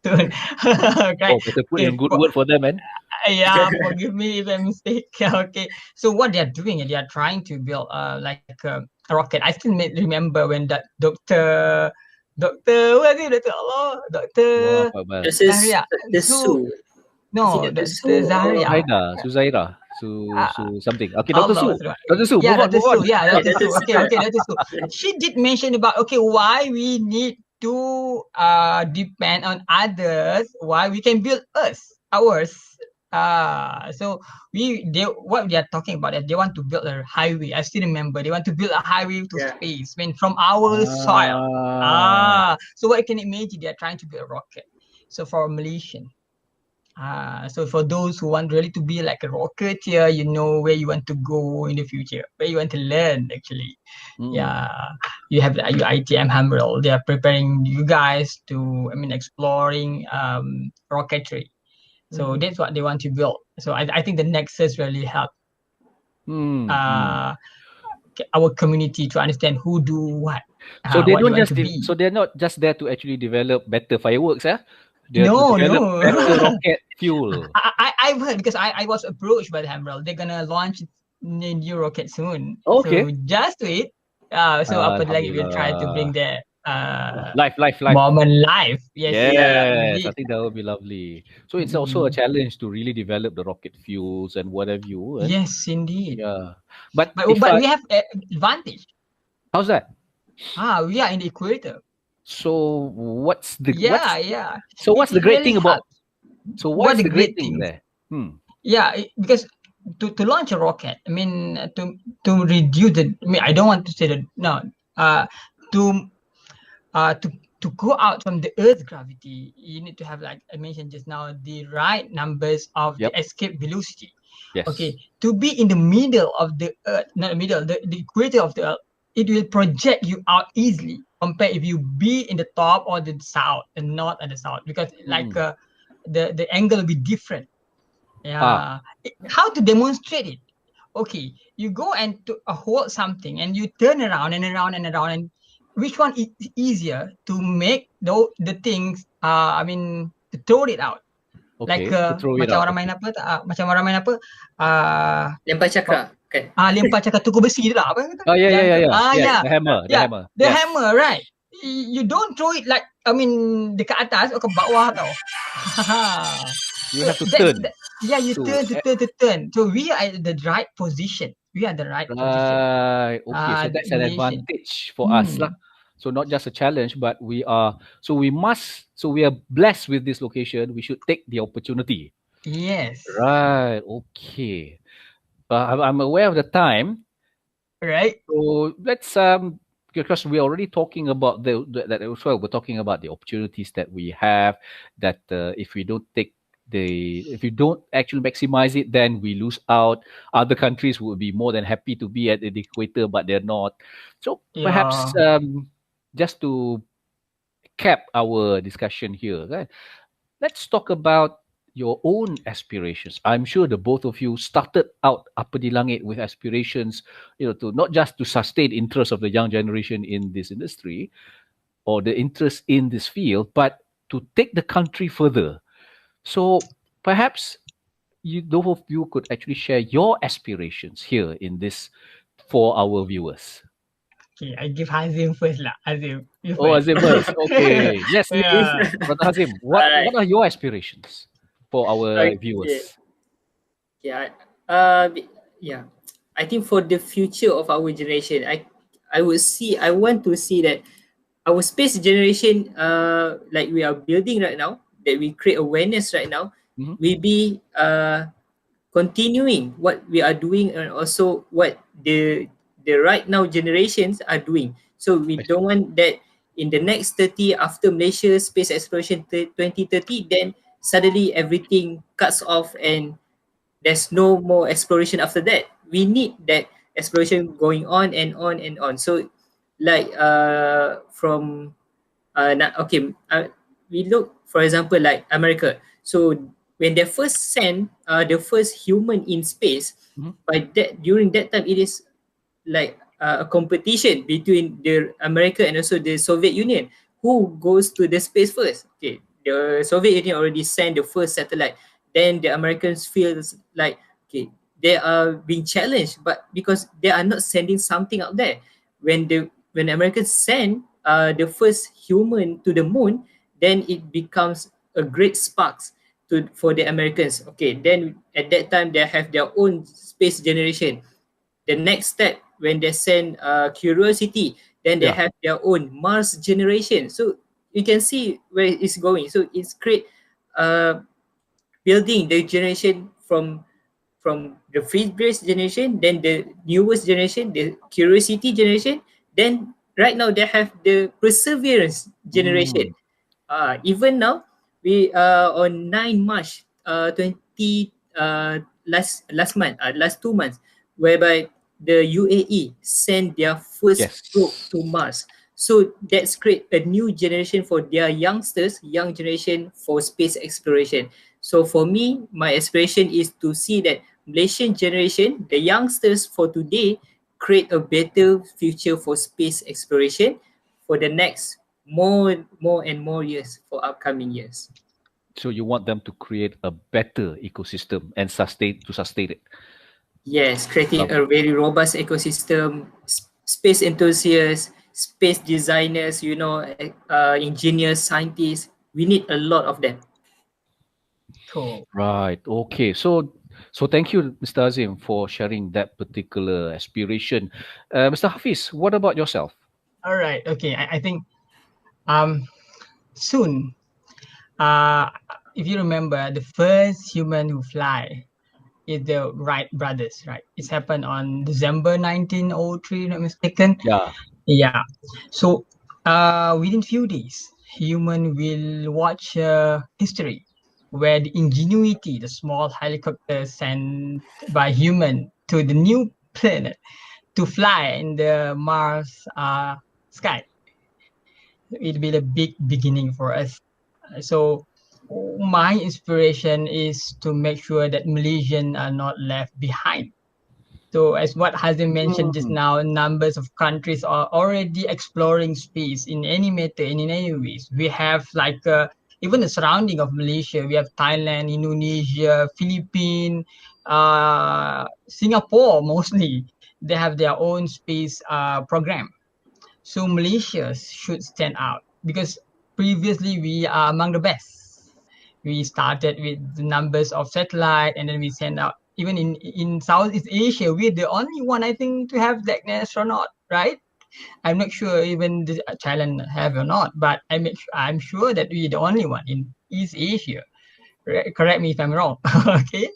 soon. Oh, Okay. better put in a Okay. good word for them, man. Yeah, forgive me if I mistake. Okay. So what they are doing, they are trying to build like a rocket. I still remember when that Doctor what is it? Doctor Allah, Wah, Doctor Akbar. Dr. Zahria. Dr. So Su. Is it no, Dr. Su Doctor or Zahria. Suzaira, Uh, something. Okay, Dr. Allah Su. was right. Dr. Su, Yeah, move on, Dr. move on. Su. Yeah, right, Dr. Dr. Su. Su, Okay, right? okay, Dr. Su. She did mention about why we need to depend on others, why we can build ours. So what they are talking about is they want to build a highway. I still remember they want to build a highway to Yeah. space. I mean, from our soil. So what I can imagine they are trying to build a rocket. So for Malaysian. So for those who want really to be like a rocketeer, you know where you want to go in the future, where you want to learn actually. Yeah, you have your ITM Hamrel. They are preparing you guys to, I mean, exploring rocketry. So that's what they want to build. So I think the Nexus really help uh, our community to understand who do what, So they what they don't want just to be. so they're not just there to actually develop better fireworks, eh? They're to No, develop no. better rocket fuel. I've heard because I was approached by the Hamrel. They're gonna launch new rocket soon. So Okay. just wait. So after like we'll try to bring Alhamdulillah. the Life. moment live. Yes, Yeah. Yes, I indeed. think that would be lovely. So it's also a Mm. challenge to really develop the rocket fuels and what have you. Eh? Yes, indeed. Yeah. But But if but I, we have advantage. how's that? We are in the equator. So Yeah, yeah. what's the It great really thing about, helps. so What what's the the great great thing things. there? Hmm. Yeah, because to launch a rocket, I mean, to reduce the. I mean, I don't want to say that no. To uh to to go out from the Earth's gravity, you need to have, like I mentioned just now, the right numbers of the Yep. escape velocity. Okay, Yes. to be in the middle of the Earth, not the middle, the equator of the Earth, it will project you out easily compared if you be in the top or the south, the north and the south, because like the angle will be different. Ah, Yeah. How to demonstrate it? Okay, you go and to hold something and you turn around and around and around, and which one is easier to make the things? I mean, to throw it out. Like okay. To throw it macam out. orang main Okay. apa? Macam orang main apa? Uh, Lempar cakra, kan? lempar cakar tuku besi tu lah. Apa kata? Oh yeah, yeah, Yang yeah, yeah. Yes, yeah, the hammer, the yeah, hammer. the Yes. hammer, right? You don't throw it like, I mean, dekat atas atau ke bawah tau. You So have to that's turn yeah, you to turn. So we are at the right position. We are the right position. right. Okay, so The that's an Malaysian. advantage for us lah. So not just a challenge, but we are blessed with this location. We should take the opportunity. Yes. Right. Okay. I'm aware of the time. Right. So let's because we're already talking about that as well. We're talking about the opportunities that we have. That if we don't if we don't actually maximize it, then we lose out. Other countries would be more than happy to be at the equator, but they're not. So perhaps Yeah. just to cap our discussion here, right? Let's talk about your own aspirations. I'm sure the both of you started out Apa di Langit with aspirations, to not just to sustain interest of the young generation in this industry or the interest in this field, but to take the country further. So perhaps both of you could actually share your aspirations here in this for our viewers. Okay, I give Hazim first lah. Hazim, you Oh, first. Azim first. Okay. Yes, please. Yeah. Brother Hazim, what Alright. are your aspirations for our Okay. viewers? Yeah. Yeah. I think for the future of our generation, I want to see that our space generation, like we are building right now, that we create awareness right now, Mhm. we be continuing what we are doing and also what the right now generations are doing. So we I see. don't want that in the next 30, after Malaysia space exploration 2030, then suddenly everything cuts off and there's no more exploration after that. We need that exploration going on and on and on. So like from okay, we look for example like America. So when they first sent the first human in space, Mhm. by that during that time it is like a competition between the America and also the Soviet Union. Who goes to the space first? Okay, the Soviet Union already sent the first satellite. Then the Americans feels like, okay, they are being challenged, but because they are not sending something out there. When the Americans send the first human to the moon, then it becomes a great sparks for the Americans. Okay, then at that time they have their own space generation. The next step, when they send Curiosity, then they have their own Mars generation. So you can see where it's going. So it's great building the generation from the free grace generation, then the newest generation, the Curiosity generation, then right now they have the Perseverance generation. Even now, we on 9 March 20 last month, last 2 months, whereby the UAE sent their first probe to Mars. So that's create a new generation for their youngsters, young generation for space exploration. So for me, my aspiration is to see that Malaysian generation, the youngsters for today, create a better future for space exploration for the next more and more years for upcoming years. So you want them to create a better ecosystem and sustain it. Yes, creating a very robust ecosystem, space enthusiasts, space designers, engineers, scientists. We need a lot of them. Cool. Right. Okay. So thank you, Mr. Azim, for sharing that particular aspiration. Mr. Hafiz, what about yourself? All right. Okay. I think soon, if you remember, the first human who fly is the Wright brothers, right? It's happened on December 1903, not mistaken. Yeah. Yeah. So within few days, human will watch history where the ingenuity, the small helicopter sent by human to the new planet to fly in the Mars sky. It'll be the big beginning for us. So my inspiration is to make sure that Malaysians are not left behind. So as what Hazim mentioned just now, numbers of countries are already exploring space in any method and in any ways. We have like even the surrounding of Malaysia, we have Thailand, Indonesia, Philippines, Singapore mostly. They have their own space program. So Malaysia should stand out because previously we are among the best. We started with the numbers of satellite and then we send out even in Southeast Asia, we're the only one I think to have that astronaut, right? I'm not sure even the Thailand have or not, but I'm sure that we're the only one in East Asia. Correct me if I'm wrong. Okay.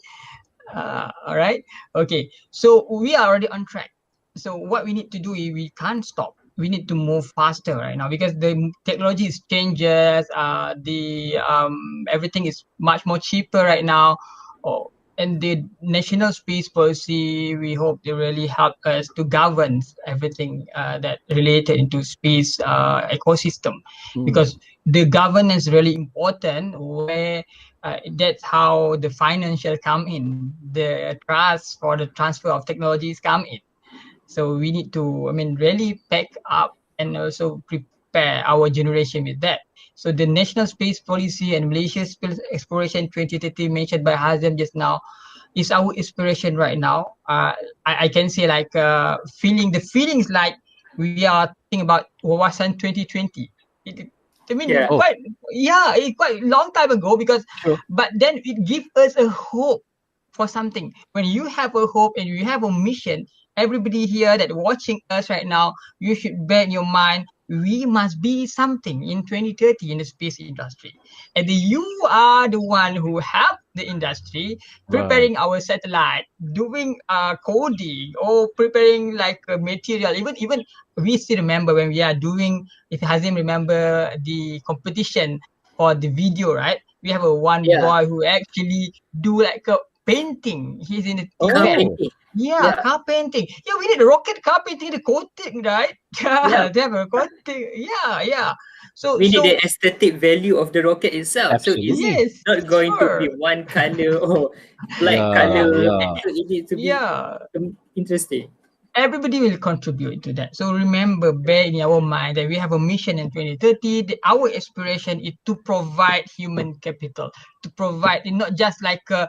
All right. Okay. So we are already on track. So what we need to do is we can't stop. We need to move faster right now because the technology is changes. The everything is much more cheaper right now. Oh, and the national space policy, we hope they really help us to govern everything that related into space ecosystem, because the governance is really important. Where that's how the financial come in, the trust for the transfer of technologies come in. So we need to, really pack up and also prepare our generation with that. So the national space policy and Malaysia Space Exploration 2030 mentioned by Hazem just now is our inspiration right now. I can say like the feelings like we are thinking about Wawasan 2020. Yeah. It's quite long time ago because, but then it gives us a hope for something. When you have a hope and you have a mission, everybody here that watching us right now, you should bear in your mind, we must be something in 2030 in the space industry. And you are the one who help the industry preparing our satellite, doing coding or preparing like material. Even we still remember when we are doing, if Hazim remember the competition for the video, right? We have a one boy who actually do like a painting. He's in the event. Car painting. Yeah, we need a rocket car painting, the coating, right? They have a coating. Yeah. So we need the aesthetic value of the rocket itself. Absolutely. So it's not going to be one color or black color. So it needs to be interesting. everybody will contribute to that. So remember, bear in our mind that we have a mission in 2030. Our aspiration is to provide human capital, to provide not just like to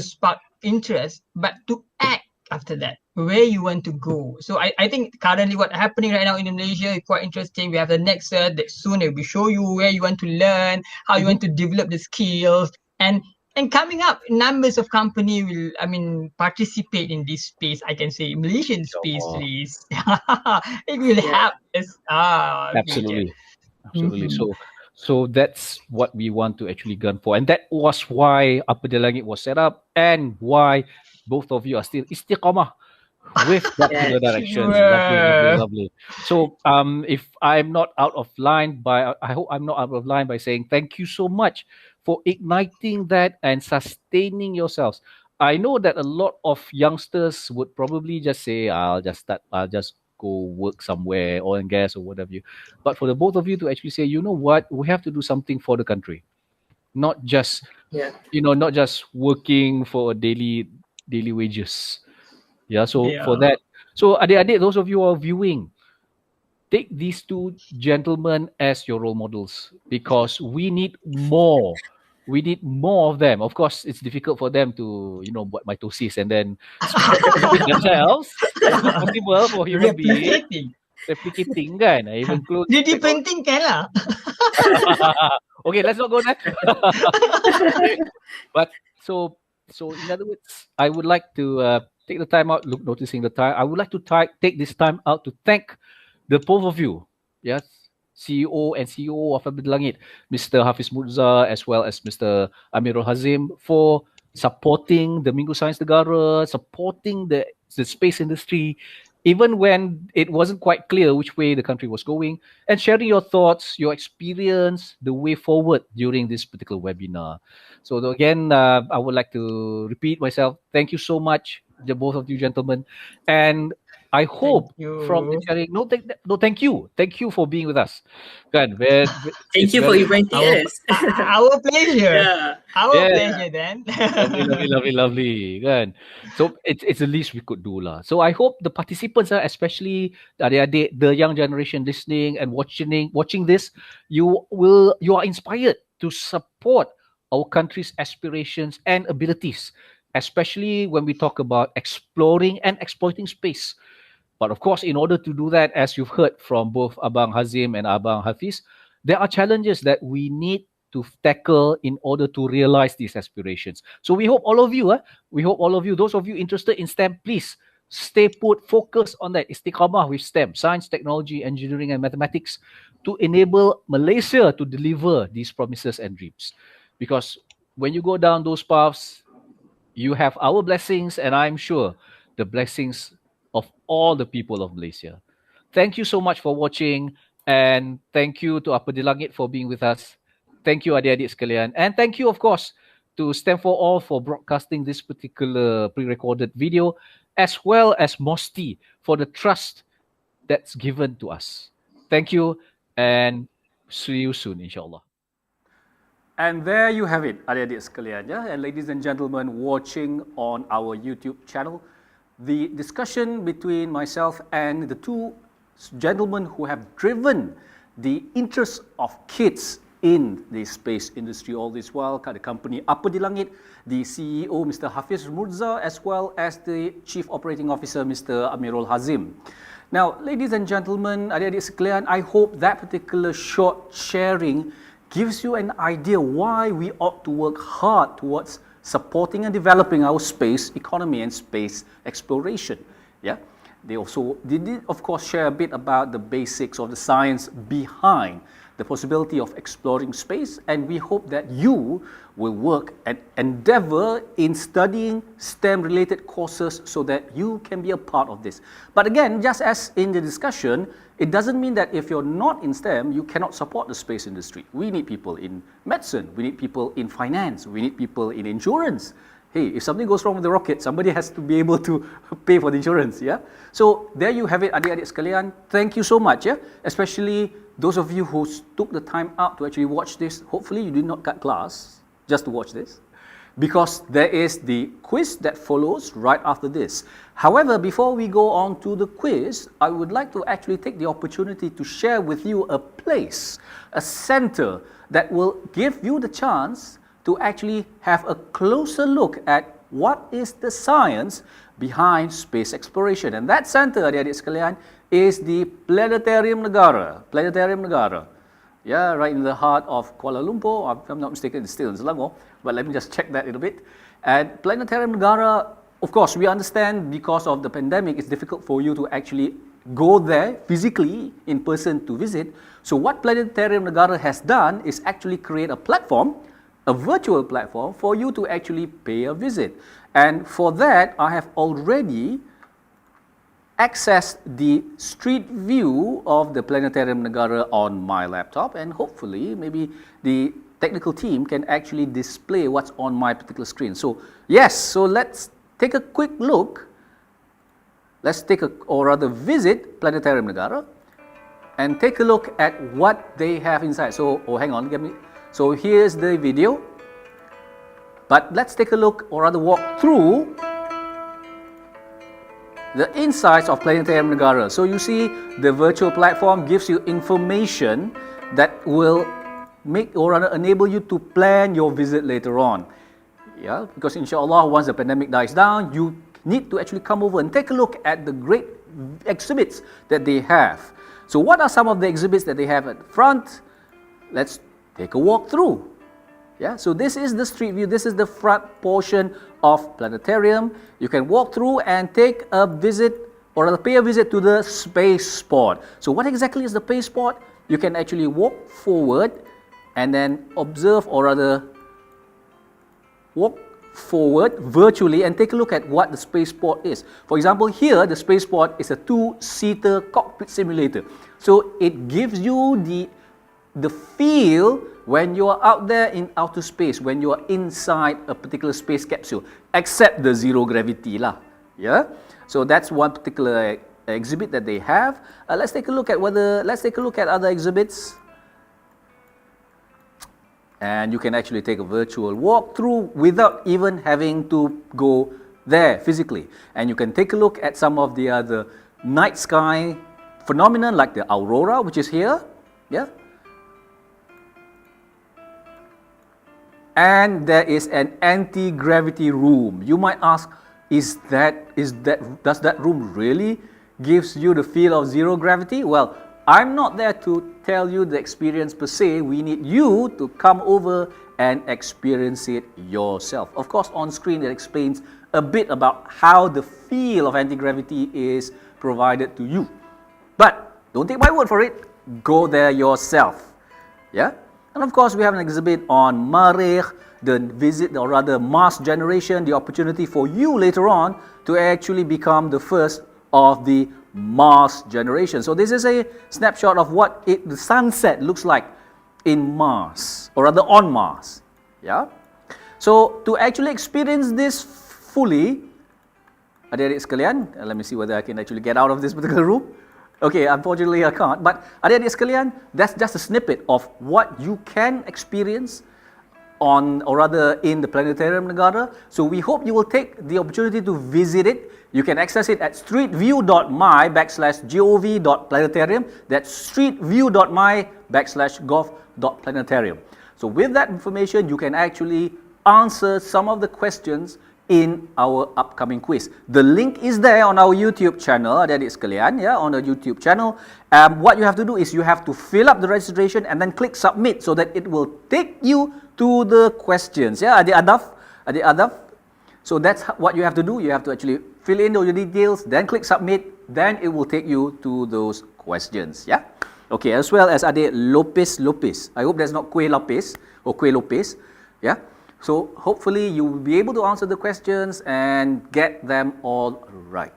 spark interest, but to act after that, where you want to go. So I think currently what happening right now in Malaysia is quite interesting. We have the next that soon it will show you where you want to learn, how you want to develop the skills, and coming up, numbers of company will, participate in this space. I can say Malaysian space Oh, race. It will Yeah. help us. Future. absolutely. Absolutely. Mhm. So that's what we want to actually gun for. And that was why Upper Delagate was set up and why both of you are still istiqamah with Yeah. particular direction. Lovely, lovely, Sure. lovely. So if I'm not out of line by I hope I'm not out of line by saying thank you so much for igniting that and sustaining yourselves. I know that a lot of youngsters would probably just say, I'll just go work somewhere, oil and gas or whatever you. But for the both of you to actually say, you know what, we have to do something for the country, not just Yeah. not just working for a daily wages. Yeah. So for Yeah. that, so adik-adik, those of you who are viewing, take these two gentlemen as your role models because we need more. We need more of them. Of course, it's difficult for them to, buat mitosis and then split themselves. It's not possible for human being Replicating. replicating kan. Even clothes. 3D printing can lah. Okay, let's not go there. Okay. But so in other words, I would like to take the time out. Look, noticing the time, I would like to take this time out to thank the both of you. Yes, CEO and CEO of Abdul Langit, Mr. Hafiz Murza, as well as Mr. Amirul Hazim, for supporting the Minggu Science Negara, supporting the space industry, even when it wasn't quite clear which way the country was going, and sharing your thoughts, your experience, the way forward during this particular webinar. So again, I would like to repeat myself. Thank you so much, the both of you gentlemen, and I Thank hope from the you. sharing. No, thank you for being with us. Kan, Thank it's you for very inviting Our us. our pleasure. Yeah. Our yeah. pleasure then. Lovely, lovely, lovely, lovely. Kan? So it's the least we could do lah. So I hope the participants, especially the young generation listening and watching this, you are inspired to support our country's aspirations and abilities, especially when we talk about exploring and exploiting space. But of course, in order to do that, as you've heard from both Abang Hazim and Abang Hafiz, there are challenges that we need to tackle in order to realize these aspirations. So we hope all of you, those of you interested in STEM, please stay put, focus on that istiqamah with STEM, science, technology, engineering, and mathematics, to enable Malaysia to deliver these promises and dreams. Because when you go down those paths, you have our blessings, and I'm sure the blessings of all the people of Malaysia. Thank you so much for watching, and thank you to Apa Dilangit for being with us. Thank you, adik-adik sekalian, and thank you, of course, to Stand for All for broadcasting this particular pre-recorded video, as well as Mosti for the trust that's given to us. Thank you, and see you soon, inshallah. And there you have it, adik-adik sekalian, yeah? And ladies and gentlemen watching on our YouTube channel, the discussion between myself and the two gentlemen who have driven the interest of kids in the space industry all this while, the company Apa di Langit, the CEO Mr. Hafiz Murza, as well as the Chief Operating Officer Mr. Amirul Hazim. Now, ladies and gentlemen, adik-adik sekalian, I hope that particular short sharing gives you an idea why we ought to work hard towards supporting and developing our space economy and space exploration. Yeah, they did of course share a bit about the basics of the science behind the possibility of exploring space, and we hope that you will work and endeavor in studying STEM related courses so that you can be a part of this. But again, just as in the discussion, it doesn't mean that if you're not in STEM, you cannot support the space industry. We need people in medicine, we need people in finance, we need people in insurance. Hey, if something goes wrong with the rocket, somebody has to be able to pay for the insurance, yeah? So there you have it, adik-adik sekalian. Thank you so much, yeah? Especially those of you who took the time out to actually watch this. Hopefully you did not cut class just to watch this. because there is the quiz that follows right after this. However, before we go on to the quiz, I would like to actually take the opportunity to share with you a place, a center that will give you the chance to actually have a closer look at what is the science behind space exploration. And that center, adik-adik sekalian, is the Planetarium Negara. Planetarium Negara. Yeah, right in the heart of Kuala Lumpur. If I'm not mistaken, it's still in Selangor, but let me just check that a little bit. And Planetarium Negara, of course, we understand because of the pandemic, it's difficult for you to actually go there physically in person to visit. So what Planetarium Negara has done is actually create a platform, a virtual platform for you to actually pay a visit. And for that, I have already access the street view of the Planetarium Negara on my laptop, and hopefully maybe the technical team can actually display what's on my particular screen. So yes, so let's take a quick look. Let's take a, or rather visit Planetarium Negara and take a look at what they have inside. So, oh hang on, so here's the video, but let's take a look or rather walk through the insights of Planetarium Negara. So you see the virtual platform gives you information that will make or rather enable you to plan your visit later on. Yeah, because inshallah once the pandemic dies down, you need to actually come over and take a look at the great exhibits that they have. So what are some of the exhibits that they have at the front? Let's take a walk through. Yeah, so this is the street view, this is the front portion of Planetarium. You can walk through and take a visit or rather pay a visit to the spaceport. So what exactly is the spaceport? You can actually walk forward and then observe or rather walk forward virtually and take a look at what the spaceport is. For example, here the spaceport is a two-seater cockpit simulator. So it gives you the feel when you are out there in outer space, when you are inside a particular space capsule, except the zero gravity lah. Yeah. So that's one particular exhibit that they have. Let's take a look at other exhibits. And you can actually take a virtual walkthrough without even having to go there physically. And you can take a look at some of the other night sky phenomena like the aurora, which is here. Yeah. And there is an anti-gravity room. You might ask, does that room really gives you the feel of zero gravity? Well, I'm not there to tell you the experience per se. We need you to come over and experience it yourself. Of course, on screen it explains a bit about how the feel of anti-gravity is provided to you. But don't take my word for it. Go there yourself. Yeah? And of course, we have an exhibit on Marikh, the visit or rather Mars generation, the opportunity for you later on to actually become the first of the Mars generation. So this is a snapshot of what the sunset looks like in Mars, or rather on Mars. Yeah. So to actually experience this fully, adik-adik sekalian, let me see whether I can actually get out of this particular room. Okay, unfortunately I can't. But adik-adik sekalian, that's just a snippet of what you can experience on, or rather in the Planetarium Negara. So we hope you will take the opportunity to visit it. You can access it at streetview.my/gov.planetarium. That's streetview.my/gov.planetarium. So with that information, you can actually answer some of the questions in our upcoming quiz. The link is there on our YouTube channel, adik-adik sekalian, yeah, on our YouTube channel. What you have to do is you have to fill up the registration and then click submit so that it will take you to the questions. Yeah, adik Adaf. So that's what you have to do. You have to actually fill in all your details, then click submit, then it will take you to those questions. Yeah. Okay, as well as adik Lopez. I hope that's not Kueh Lopez or Kueh Lopez. Yeah. So hopefully you will be able to answer the questions and get them all right.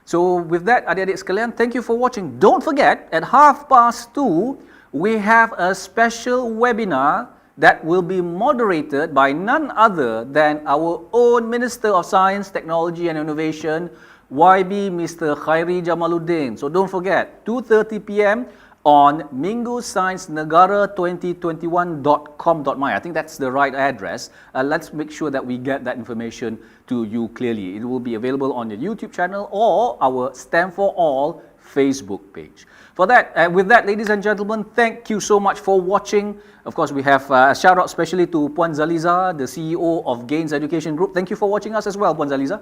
So with that, adik-adik sekalian, thank you for watching. Don't forget, at 2:30, we have a special webinar that will be moderated by none other than our own Minister of Science, Technology and Innovation, YB Mr. Khairi Jamaluddin. So don't forget, 2:30 p.m., on mingusciencenegara2021.com.my. I think that's the right address. Let's make sure that we get that information to you clearly. It will be available on the YouTube channel or our STEM for All Facebook page. For that, with that, ladies and gentlemen, thank you so much for watching. Of course, we have a shout out especially to Puan Zaliza, the CEO of Gains Education Group. Thank you for watching us as well, Puan Zaliza.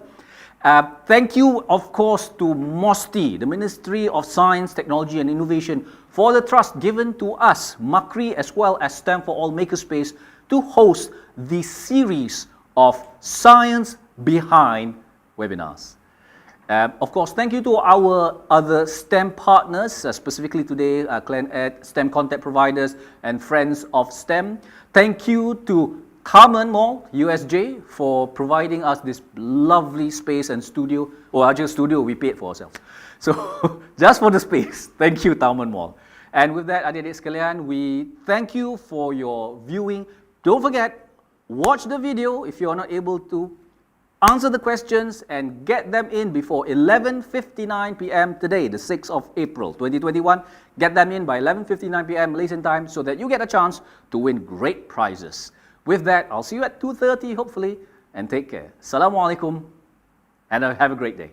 Thank you, of course, to MOSTI, the Ministry of Science, Technology and Innovation, for the trust given to us, MACRI, as well as STEM for All Makerspace, to host the series of Science Behind webinars. Of course, thank you to our other STEM partners, specifically today, ClanEd, STEM content providers, and friends of STEM. Thank you to Carmen Mall, USJ, for providing us this lovely space and studio, or actually studio we paid for ourselves. So, just for the space, thank you, Carmen Mall. And with that, adik-adik sekalian, we thank you for your viewing. Don't forget, watch the video if you are not able to. Answer the questions and get them in before 11:59 p.m. today, the 6th of April 2021. Get them in by 11:59 p.m. Malaysian time so that you get a chance to win great prizes. With that, I'll see you at 2:30 hopefully, and take care. Assalamualaikum and have a great day.